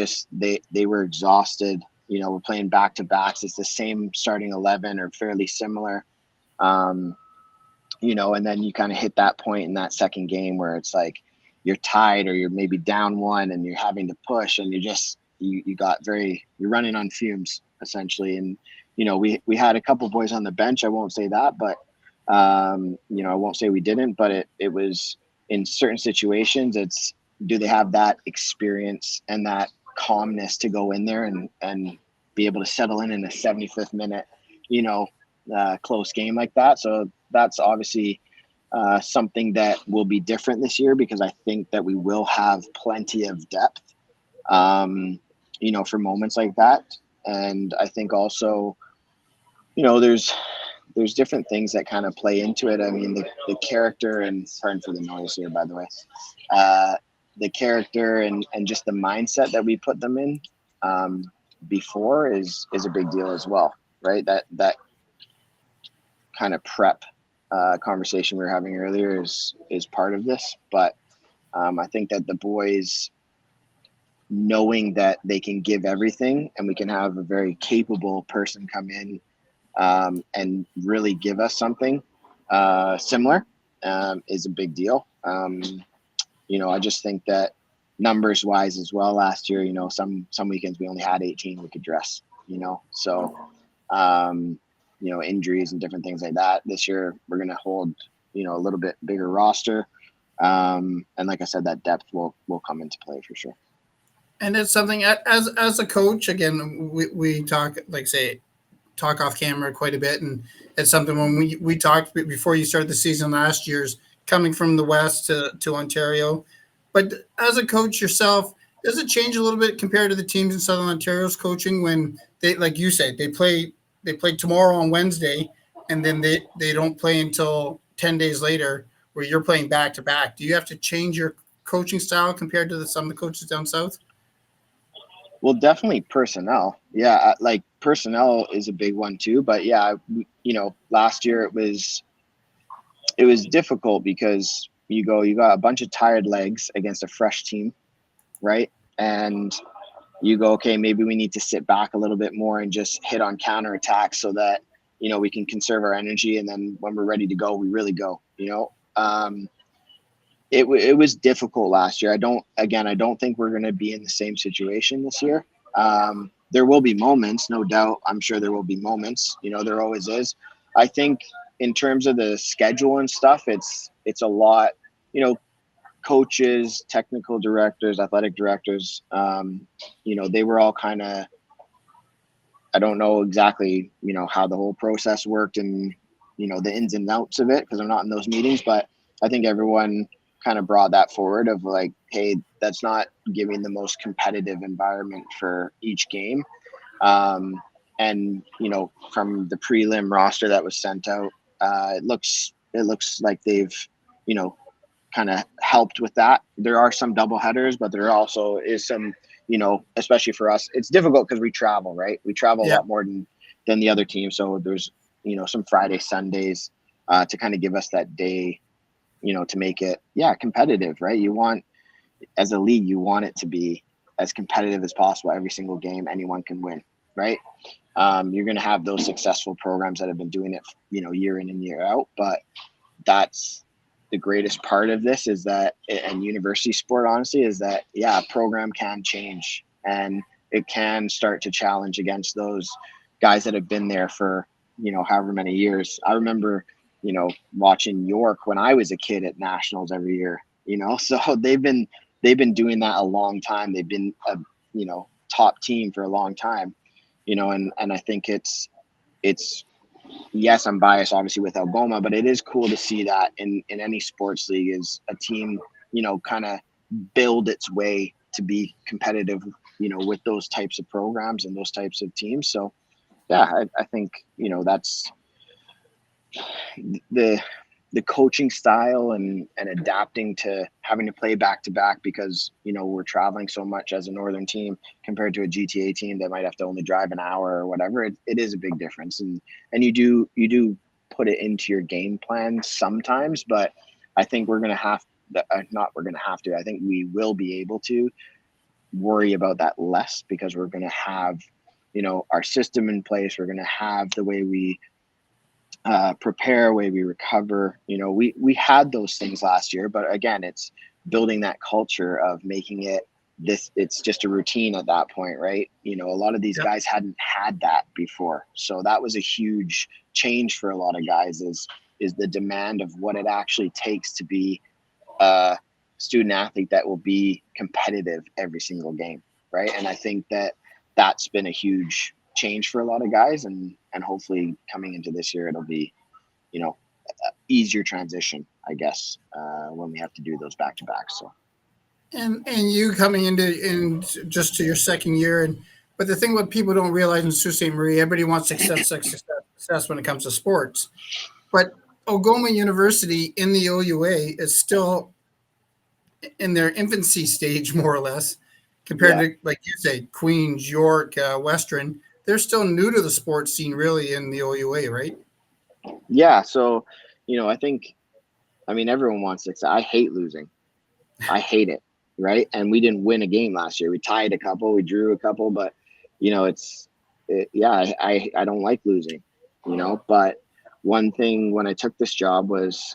were exhausted. We're playing back to backs. It's the same starting 11 or fairly similar. And then you kind of hit that point in that second game where it's like you're tied or you're maybe down one and you're having to push, and you're running on fumes essentially. And we had a couple boys on the bench. I won't say that, but I won't say we didn't, but it was in certain situations. Do they have that experience and that calmness to go in there and be able to settle in a 75th minute, close game like that? So that's obviously something that will be different this year, because I think that we will have plenty of depth, for moments like that. And I think also, there's different things that kind of play into it. I mean, the character, and pardon for the noise here, by the way, the character and just the mindset that we put them in before is a big deal as well, right? That kind of prep conversation we were having earlier is part of this. But I think that the boys, knowing that they can give everything and we can have a very capable person come in and really give us something similar is a big deal. I just think that numbers wise as well, last year, some weekends we only had 18 we could dress, so injuries and different things like that. This year we're going to hold, a little bit bigger roster. And like I said, that depth will come into play for sure. And it's something as a coach, again, we talk off camera quite a bit. And it's something when we talked before you started the season last year's coming from the West to Ontario. But as a coach yourself, does it change a little bit compared to the teams in Southern Ontario's coaching when they, like you said, they play tomorrow on Wednesday, and then they don't play until 10 days later, where you're playing back to back? Do you have to change your coaching style compared to some of the coaches down south? Well, definitely personnel. Yeah, like personnel is a big one too. But yeah, last year it was difficult because you got a bunch of tired legs against a fresh team, right? And you go, okay, maybe we need to sit back a little bit more and just hit on counterattacks so that, we can conserve our energy. And then when we're ready to go, we really go, It was difficult last year. I don't think we're going to be in the same situation this year. There will be moments, no doubt. I'm sure there will be moments, there always is. I think in terms of the schedule and stuff, it's a lot, coaches, technical directors, athletic directors, they were all kind of, I don't know exactly, how the whole process worked and, the ins and outs of it, because I'm not in those meetings, but I think everyone kind of brought that forward of like, hey, that's not giving the most competitive environment for each game. And, from the prelim roster that was sent out, it looks like they've, kind of helped with that. There are some double headers, but there also is some, especially for us, it's difficult because we travel, right? We travel a lot more than the other team. So there's, some Friday, Sundays to kind of give us that day, to make it, competitive, right? As a league, you want it to be as competitive as possible. Every single game, anyone can win. right? You're going to have those successful programs that have been doing it, year in and year out. But that's the greatest part of this is that, and university sport, honestly, is that, a program can change and it can start to challenge against those guys that have been there for, however many years. I remember, watching York when I was a kid at nationals every year, so they've been doing that a long time. They've been a, top team for a long time, and I think it's, yes, I'm biased obviously with Algoma, but it is cool to see that in any sports league is a team, kind of build its way to be competitive, with those types of programs and those types of teams. So I think, that's the coaching style and adapting to having to play back to back because, we're traveling so much as a northern team compared to a GTA team that might have to only drive an hour or whatever. It is a big difference. And you do put it into your game plan sometimes, but I think we're going to have I think we will be able to worry about that less because we're going to have, our system in place. We're going to have the way we prepare, way we recover. We had those things last year, but again, it's building that culture of making it it's just a routine at that point, right? A lot of these guys hadn't had that before. So that was a huge change for a lot of guys is the demand of what it actually takes to be a student athlete that will be competitive every single game, right? And I think that's been a huge change for a lot of guys, and hopefully coming into this year it'll be easier transition, I guess, when we have to do those back to back. So and you coming in just to your second year, but the thing what people don't realize in Sault Ste. Marie, everybody wants success when it comes to sports, but Algoma University in the OUA is still in their infancy stage, more or less, compared to, like you say, Queens, York, Western. They're still new to the sports scene, really, in the OUA, right? Yeah. So, I think, everyone wants success. I hate losing. I hate it. Right. And we didn't win a game last year. We tied a couple, we drew a couple, but, I don't like losing, but one thing when I took this job was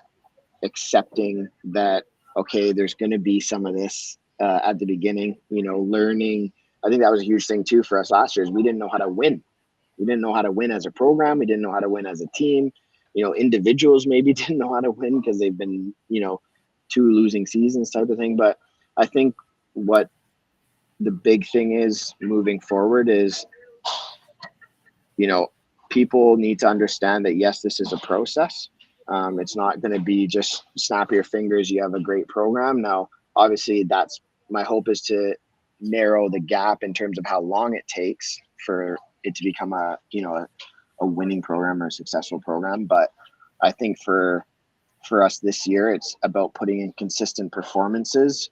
accepting that, okay, there's going to be some of this at the beginning, learning. I think that was a huge thing too for us last year is we didn't know how to win. We didn't know how to win as a program. We didn't know how to win as a team. Individuals maybe didn't know how to win because they've been, 2 losing seasons type of thing. But I think what the big thing is moving forward is, people need to understand that, yes, this is a process. It's not going to be just snap your fingers, you have a great program. Now, obviously, that's my hope is to narrow the gap in terms of how long it takes for it to become a winning program or a successful program. But I think for us this year, it's about putting in consistent performances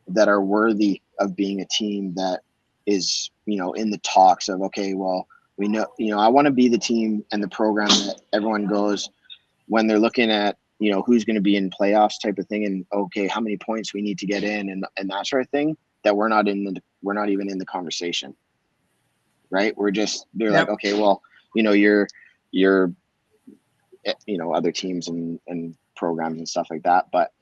that are worthy of being a team that is, in the talks of, okay, well, we know, I want to be the team and the program that everyone goes when they're looking at, who's going to be in playoffs type of thing. And okay, how many points we need to get in and that sort of thing, that we're not even in the conversation. Right. They're like, okay, well, you're, other teams and programs and stuff like that. But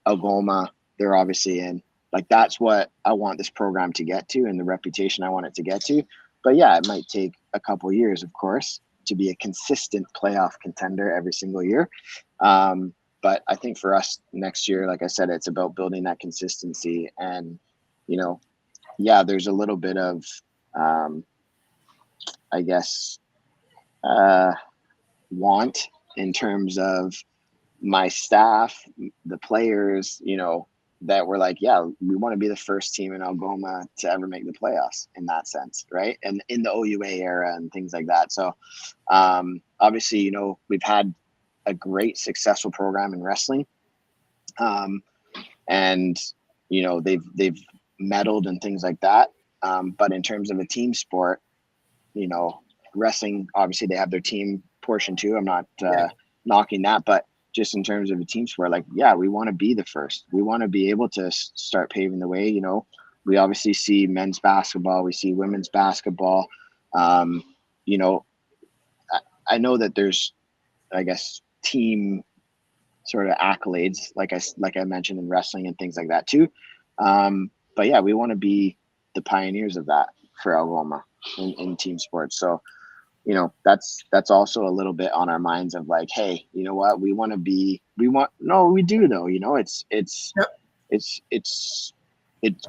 Algoma, they're obviously in. Like, that's what I want this program to get to and the reputation I want it to get to. But yeah, it might take a couple of years, of course, to be a consistent playoff contender every single year. But I think for us next year, like I said, it's about building that consistency. And, there's a little bit of, I guess, want in terms of my staff, the players, that were like, yeah, we want to be the first team in Algoma to ever make the playoffs in that sense, right? And in the OUA era and things like that. So obviously, we've had a great successful program in wrestling. And, they've medaled and things like that. But in terms of a team sport, wrestling, obviously they have their team portion too. I'm not knocking that, but just in terms of a team sport, like, yeah, we want to be the first. We want to be able to start paving the way. We obviously see men's basketball, we see women's basketball, You know, I know that there's, I guess, team sort of accolades, like I mentioned in wrestling and things like that too. But yeah, we want to be the pioneers of that for Algoma in team sports. So, you know, that's also a little bit on our minds of like, hey, you know what, we do though, you know, it's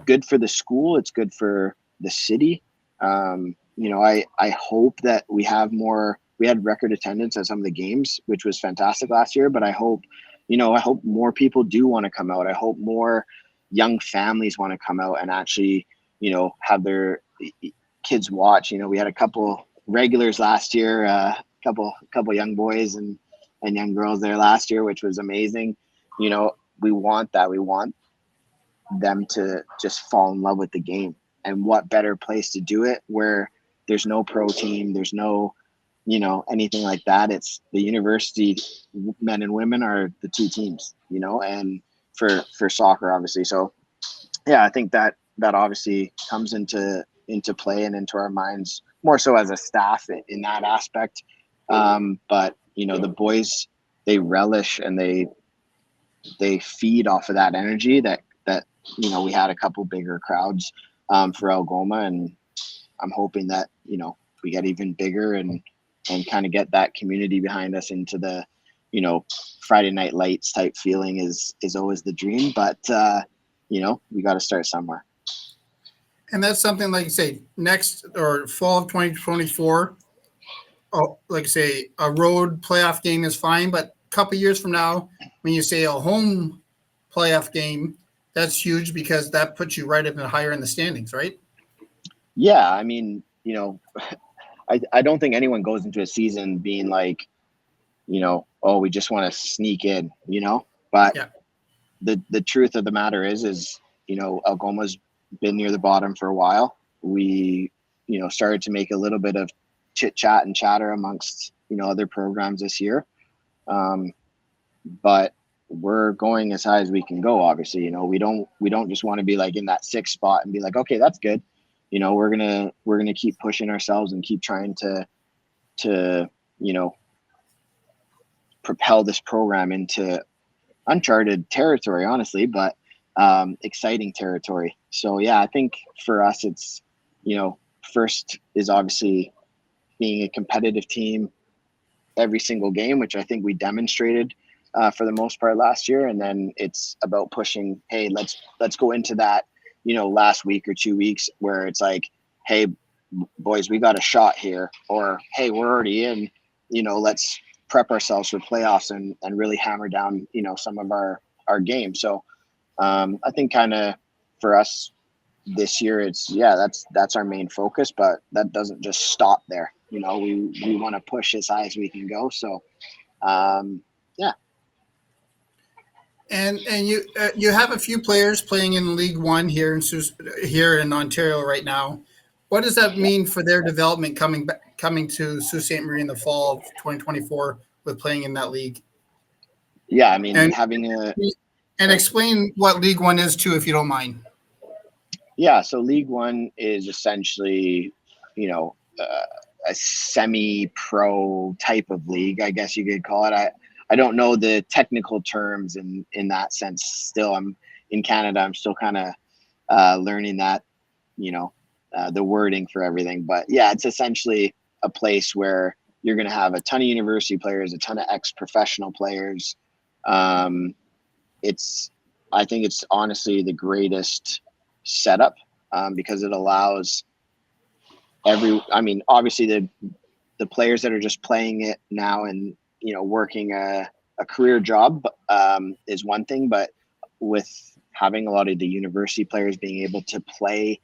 good for the school. It's good for the city. You know, I hope that we had record attendance at some of the games, which was fantastic last year, but I hope more people do want to come out. I hope more young families want to come out and actually, you know, have their kids watch. You know, we had a couple regulars last year, couple young boys and young girls there last year, which was amazing. You know, we want that. We want them to just fall in love with the game. And what better place to do it where there's no pro team, there's no, you know, anything like that. It's the university men and women are the two teams, you know, and for soccer, obviously. So yeah, I think that obviously comes into play and into our minds more so as a staff in that aspect. But you know, the boys, they relish and they feed off of that energy that, you know, we had a couple bigger crowds for Algoma, and I'm hoping that, you know, we get even bigger and kind of get that community behind us into the, you know, Friday Night Lights type feeling is always the dream, but you know, we got to start somewhere. And that's something, like you say, next or fall of 2024, like I say, a road playoff game is fine, but a couple years from now, when you say a home playoff game, that's huge because that puts you right up and higher in the standings, right? Yeah, I mean, you know, I don't think anyone goes into a season being like, you know, oh, we just want to sneak in, you know, but yeah. The truth of the matter is, you know, Algoma's been near the bottom for a while. We, you know, started to make a little bit of chit chat and chatter amongst, you know, other programs this year. But we're going as high as we can go. Obviously, you know, we don't just want to be like in that sixth spot and be like, okay, that's good. You know, we're gonna keep pushing ourselves and keep trying to you know, propel this program into uncharted territory, honestly, but exciting territory. So yeah, I think for us, it's, you know, first is obviously being a competitive team every single game, which I think we demonstrated for the most part last year. And then it's about pushing, hey, let's go into that, you know, last week or 2 weeks where it's like, hey, boys, we got a shot here, or hey, we're already in, you know, let's prep ourselves for playoffs and really hammer down, you know, some of our games. So I think kind of for us this year, it's, yeah, that's our main focus, but that doesn't just stop there. You know, we want to push as high as we can go. So yeah. And you have a few players playing in League One here in Ontario right now. What does that mean for their development coming to Sault Ste. Marie in the fall of 2024 with playing in that league? Yeah, I mean, and explain what League One is too, if you don't mind. Yeah, so League One is essentially, you know, a semi-pro type of league, I guess you could call it. I don't know the technical terms in that sense. Still, I'm in Canada. I'm still kind of learning that, you know, the wording for everything. But yeah, it's essentially a place where you're going to have a ton of university players, a ton of ex-professional players. I think it's honestly the greatest setup because it allows obviously the players that are just playing it now and, you know, working a career job is one thing, but with having a lot of the university players being able to play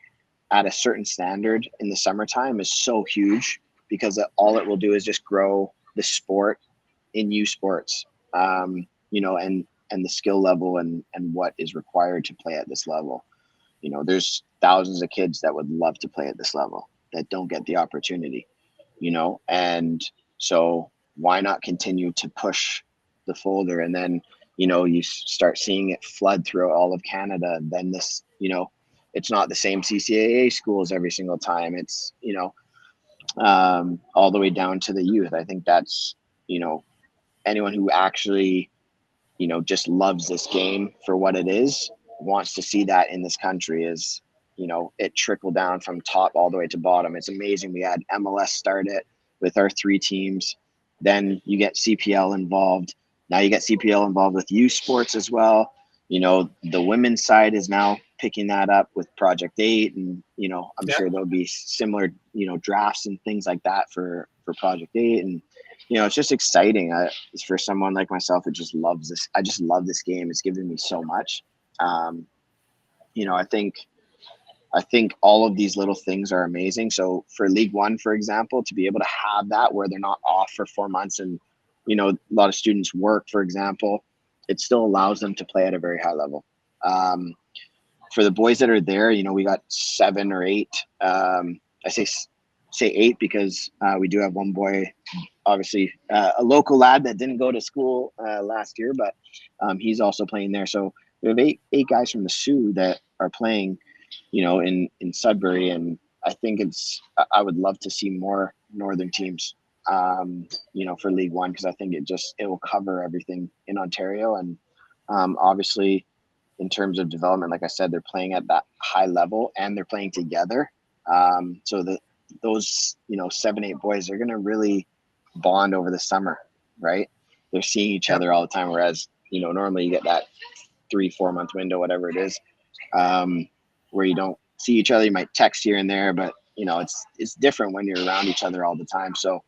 at a certain standard in the summertime is so huge because all it will do is just grow the sport in U Sports, you know, and the skill level and what is required to play at this level. You know, there's thousands of kids that would love to play at this level that don't get the opportunity, you know, and so why not continue to push the folder? And then, you know, you start seeing it flood throughout all of Canada. Then this, you know, it's not the same CCAA schools every single time. It's, you know, all the way down to the youth. I think that's, anyone who actually, just loves this game for what it is, wants to see that in this country is, it trickled down from top all the way to bottom. It's amazing. We had MLS start it with our 3 teams. Then you get CPL involved. Now you get CPL involved with youth sports as well. The women's side is now picking that up with Project 8. And, I'm sure there'll be similar, drafts and things like that for Project 8. And, it's just exciting. For someone like myself who just loves this. I just love this game. It's given me so much. I think all of these little things are amazing. So for League One, for example, to be able to have that where they're not off for 4 months and, a lot of students work, for example, it still allows them to play at a very high level. For the boys that are there, we got 7 or 8. I say 8 because we do have one boy, obviously a local lad that didn't go to school last year, but he's also playing there. So we have eight guys from the Sioux that are playing, in Sudbury. And I think I would love to see more northern teams, for League One, because I think it will cover everything in Ontario. And obviously in terms of development, like I said, they're playing at that high level and they're playing together. So those 7, 8 boys are going to really bond over the summer, right? They're seeing each other all the time. Whereas, normally you get that 3-4 month window, whatever it is, where you don't see each other. You might text here and there, but it's different when you're around each other all the time. So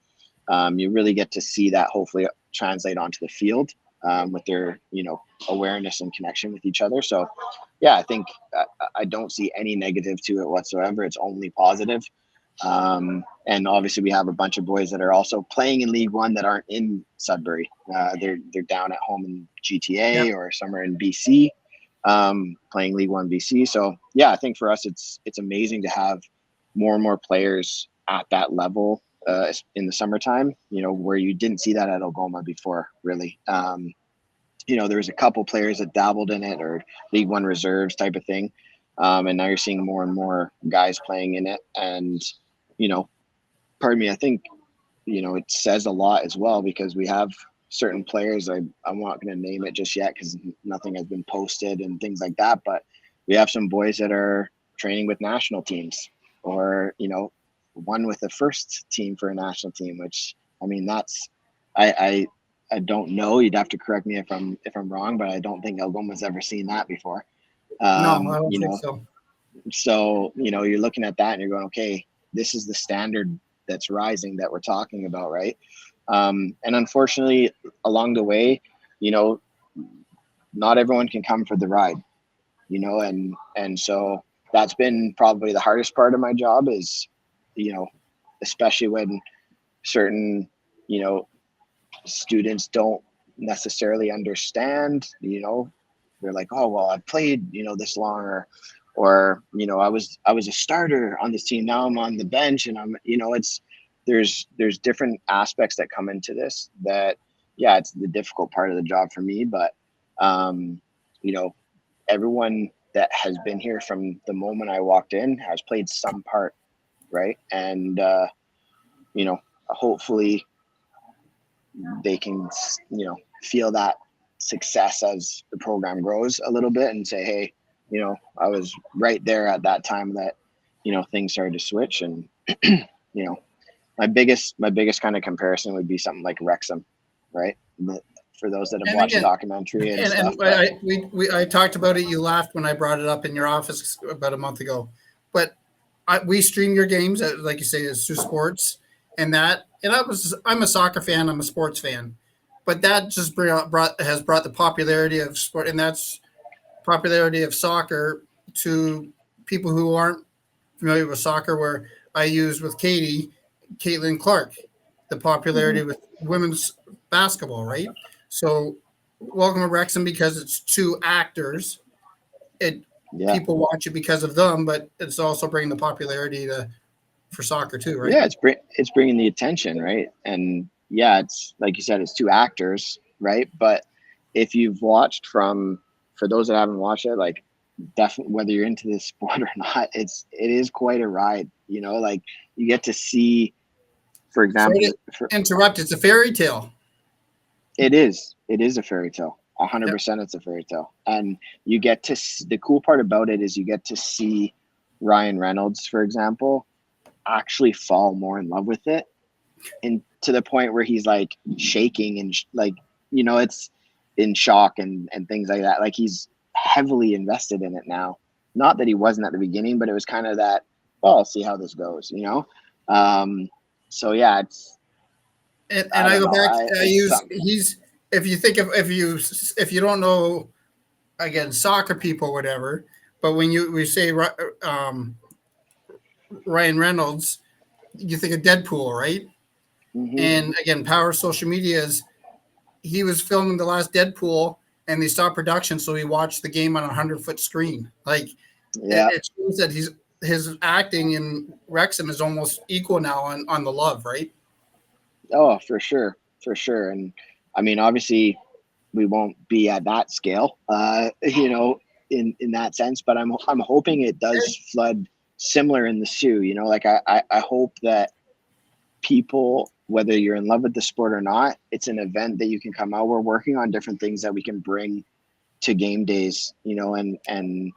you really get to see that hopefully translate onto the field with their, awareness and connection with each other. So yeah, I think I don't see any negative to it whatsoever. It's only positive. And obviously we have a bunch of boys that are also playing in League One that aren't in Sudbury. They're down at home in GTA or somewhere in BC, playing League One BC. So yeah, I think for us, it's amazing to have more and more players at that level, in the summertime, where you didn't see that at Algoma before, really. There was a couple players that dabbled in it or League One reserves type of thing. And now you're seeing more and more guys playing in it. And, pardon me, I think, it says a lot as well, because we have certain players, I'm not going to name it just yet because nothing has been posted and things like that. But we have some boys that are training with national teams or, one with the first team for a national team, which, I mean, that's, I don't know. You'd have to correct me if I'm wrong, but I don't think Algoma's ever seen that before. No, I don't think so. So, you're looking at that and you're going, okay, this is the standard that's rising that we're talking about, right? And unfortunately, along the way, not everyone can come for the ride, and so that's been probably the hardest part of my job is, especially when certain, students don't necessarily understand, they're like, oh, well, I've played, this long, or, I was a starter on this team. Now I'm on the bench and I'm, there's different aspects that come into this that, yeah, it's the difficult part of the job for me, but, everyone that has been here from the moment I walked in has played some part. Right. And, hopefully they can, feel that success as the program grows a little bit and say, hey, I was right there at that time that, things started to switch. And, my biggest kind of comparison would be something like Wrexham, right? For those that have watched the documentary and stuff. I talked about it. You laughed when I brought it up in your office about a month ago, but we stream your games, like you say, it's TruSports, and I'm a soccer fan, I'm a sports fan, but that just has brought the popularity of sport, and that's popularity of soccer to people who aren't familiar with soccer. Where I use with Caitlin Clark, the popularity with women's basketball, right? So, welcome to Wrexham because it's 2 actors. People watch it because of them, but it's also bringing the popularity for soccer too, right? Yeah, it's bringing the attention, right? And yeah, it's like you said, it's 2 actors, right? But if you've watched for those that haven't watched it, like definitely whether you're into this sport or not, it is quite a ride. Like you get to see For example, Sorry to interrupt. It's a fairy tale. it is a fairy tale. 100% it's a fairy tale. And you get to the cool part about it is you get to see Ryan Reynolds, for example, actually fall more in love with it, and to the point where he's like shaking and like, it's in shock and things like that. Like, he's heavily invested in it now. Not that he wasn't at the beginning, but it was kind of that, well, I'll see how this goes, so yeah, it's, And I go back. something. He's if you think of if you don't know, again, soccer people, whatever. But when we say Ryan Reynolds, you think of Deadpool, right? Mhm. And again, power of social media is he was filming the last Deadpool and they stopped production, so he watched the game on a 100-foot screen. Like, Yeah. it shows that his acting in Wrexham is almost equal now on the love, right? Oh, for sure. And I mean, obviously we won't be at that scale, in that sense, but I'm hoping it does flood similar in the Sioux, like I hope that people, whether you're in love with the sport or not, it's an event that you can come out. We're working on different things that we can bring to game days, and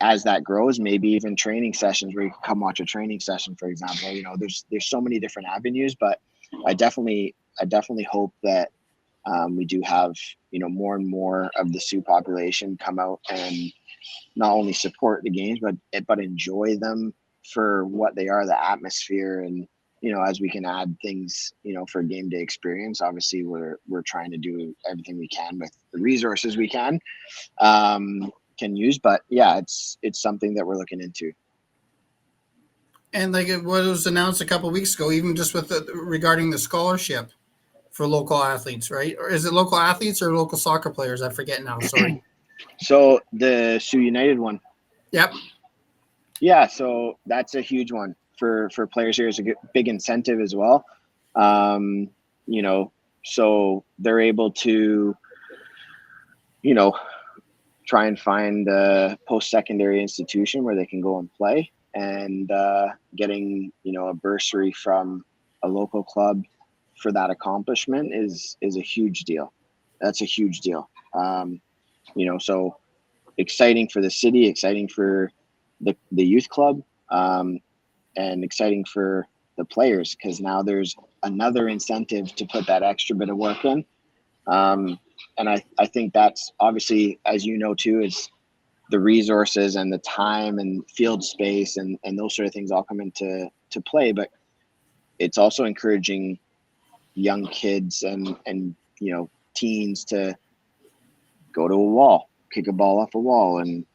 as that grows, maybe even training sessions where you can come watch a training session, for example. There's so many different avenues, but I definitely hope that we do have, more and more of the Sioux population come out and not only support the games, but enjoy them for what they are, the atmosphere. And, as we can add things, for game day experience, obviously we're trying to do everything we can with the resources we can use. But yeah, it's something that we're looking into. And like what was announced a couple of weeks ago, even just with regarding the scholarship for local athletes, right? Or is it local athletes or local soccer players? I forget now. Sorry. So the Sioux United one. Yep. Yeah, so that's a huge one for players here. Is a big incentive as well. So they're able to, try and find a post-secondary institution where they can go and play, and getting, a bursary from a local club for that accomplishment is a huge deal. That's a huge deal. So exciting for the city, exciting for the youth club, and exciting for the players, because now there's another incentive to put that extra bit of work in. And I think that's obviously, as you know too, is the resources and the time and field space and those sort of things all come into play. But it's also encouraging young kids and teens to go to a wall, kick a ball off a wall, and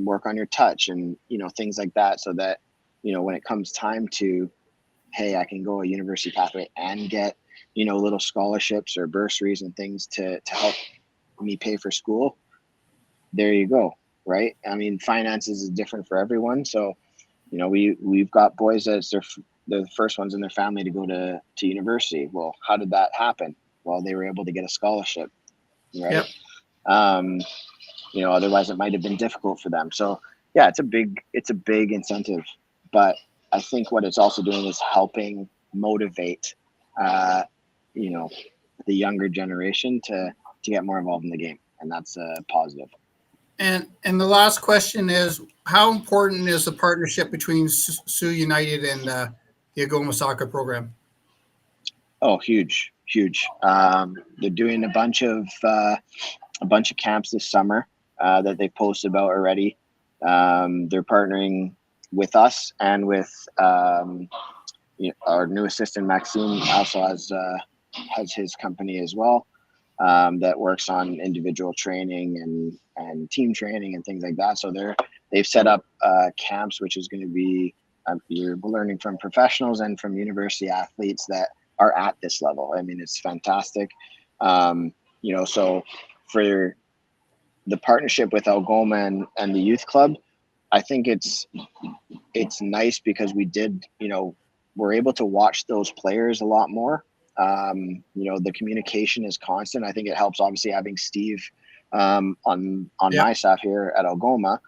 work on your touch and things like that, so that when it comes time to, hey, I can go a university pathway and get little scholarships or bursaries and things to help me pay for school, there you go, right? I mean, finances is different for everyone, so we've got boys that's they're the first ones in their family to go to university. Well, how did that happen? Well, they were able to get a scholarship, right? Yep. Otherwise it might have been difficult for them. So yeah, it's a big incentive, but I think what it's also doing is helping motivate, the younger generation to get more involved in the game. And that's positive. And the last question is, how important is the partnership between Sioux United and the Algoma soccer program? Oh, huge. They're doing a bunch of camps this summer that they posted about already. They're partnering with us and with our new assistant Maxime also has his company as well, that works on individual training and team training and things like that. So they've set up camps, which is going to be you're learning from professionals and from university athletes that are at this level. I mean, it's fantastic. So for the partnership with Algoma and the youth club, I think it's nice because we're able to watch those players a lot more. The communication is constant. I think it helps, obviously, having Steve on my staff here at Algoma.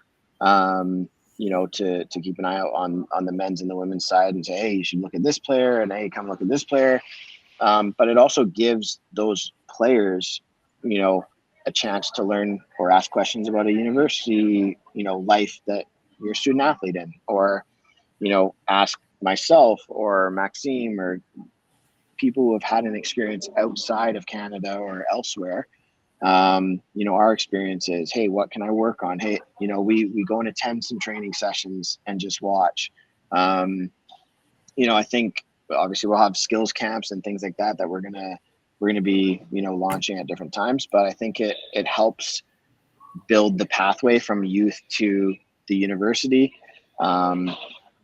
to keep an eye out on the men's and the women's side and say, hey, you should look at this player, and hey, come look at this player. But it also gives those players, a chance to learn or ask questions about a university, life that you're a student athlete in, or, ask myself or Maxime or people who have had an experience outside of Canada or elsewhere. Our experience is, hey, what can I work on? Hey, we go and attend some training sessions and just watch. I think obviously we'll have skills camps and things like that we're gonna be, launching at different times. But I think it helps build the pathway from youth to the university,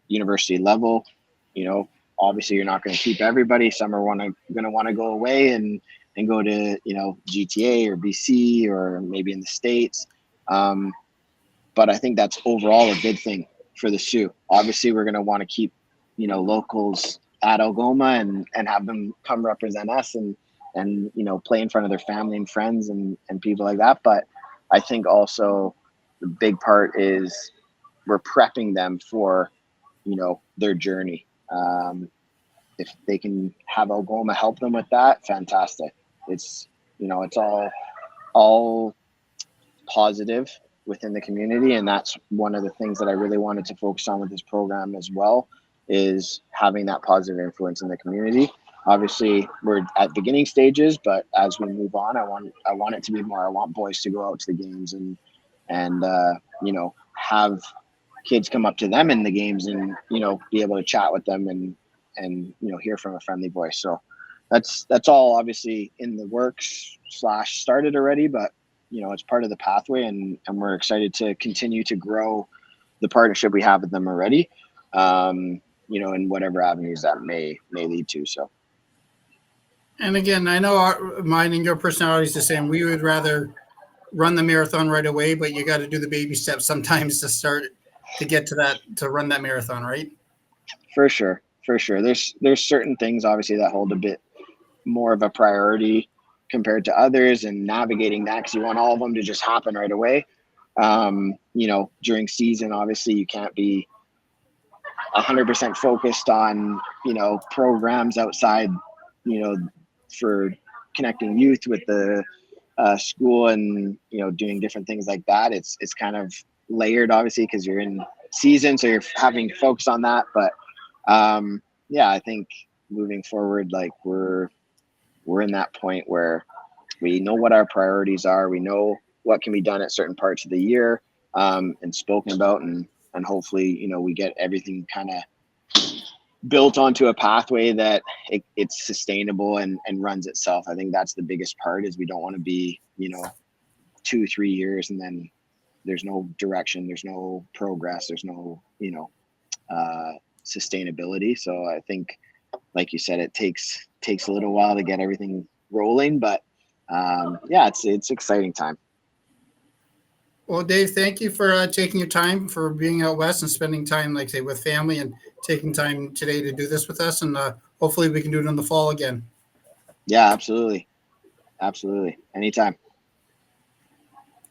university level. Obviously you're not going to keep everybody. Some are going to want to go away and go to, GTA or BC or maybe in the States. But I think that's overall a good thing for the Sioux. Obviously we're going to want to keep, locals at Algoma and have them come represent us and play in front of their family and friends and people like that. But I think also the big part is we're prepping them for, their journey. If they can have Algoma help them with that, fantastic. It's, it's all positive within the community. And that's one of the things that I really wanted to focus on with this program as well, is having that positive influence in the community. Obviously we're at beginning stages, but as we move on, I want it to be more. I want boys to go out to the games and have kids come up to them in the games and, be able to chat with them and hear from a friendly voice. So that's all obviously in the works / started already, but it's part of the pathway, and we're excited to continue to grow the partnership we have with them already, in whatever avenues that may lead to. So. And again, I know mine and your personality is the same. We would rather run the marathon right away, but you got to do the baby steps sometimes to get to run that marathon, right? For sure. There's certain things obviously that hold a bit more of a priority compared to others, and navigating that, because you want all of them to just happen right away. During season, obviously you can't be 100% focused on, programs outside, for connecting youth with the school and, doing different things like that. It's kind of layered, obviously, because you're in season, so you're having to focus on that. But I think moving forward, like we're in that point where we know what our priorities are. We know what can be done at certain parts of the year, and spoken about, and hopefully, we get everything kind of built onto a pathway that it's sustainable and runs itself. I think that's the biggest part, is we don't want to be, 2-3 years and then there's no direction, there's no progress, there's no, sustainability. So I think, like you said, it takes a little while to get everything rolling, but it's exciting time. Well, Dave, thank you for taking your time, for being out west and spending time, like say, with family, and taking time today to do this with us. And hopefully we can do it in the fall again. Yeah, absolutely. Anytime.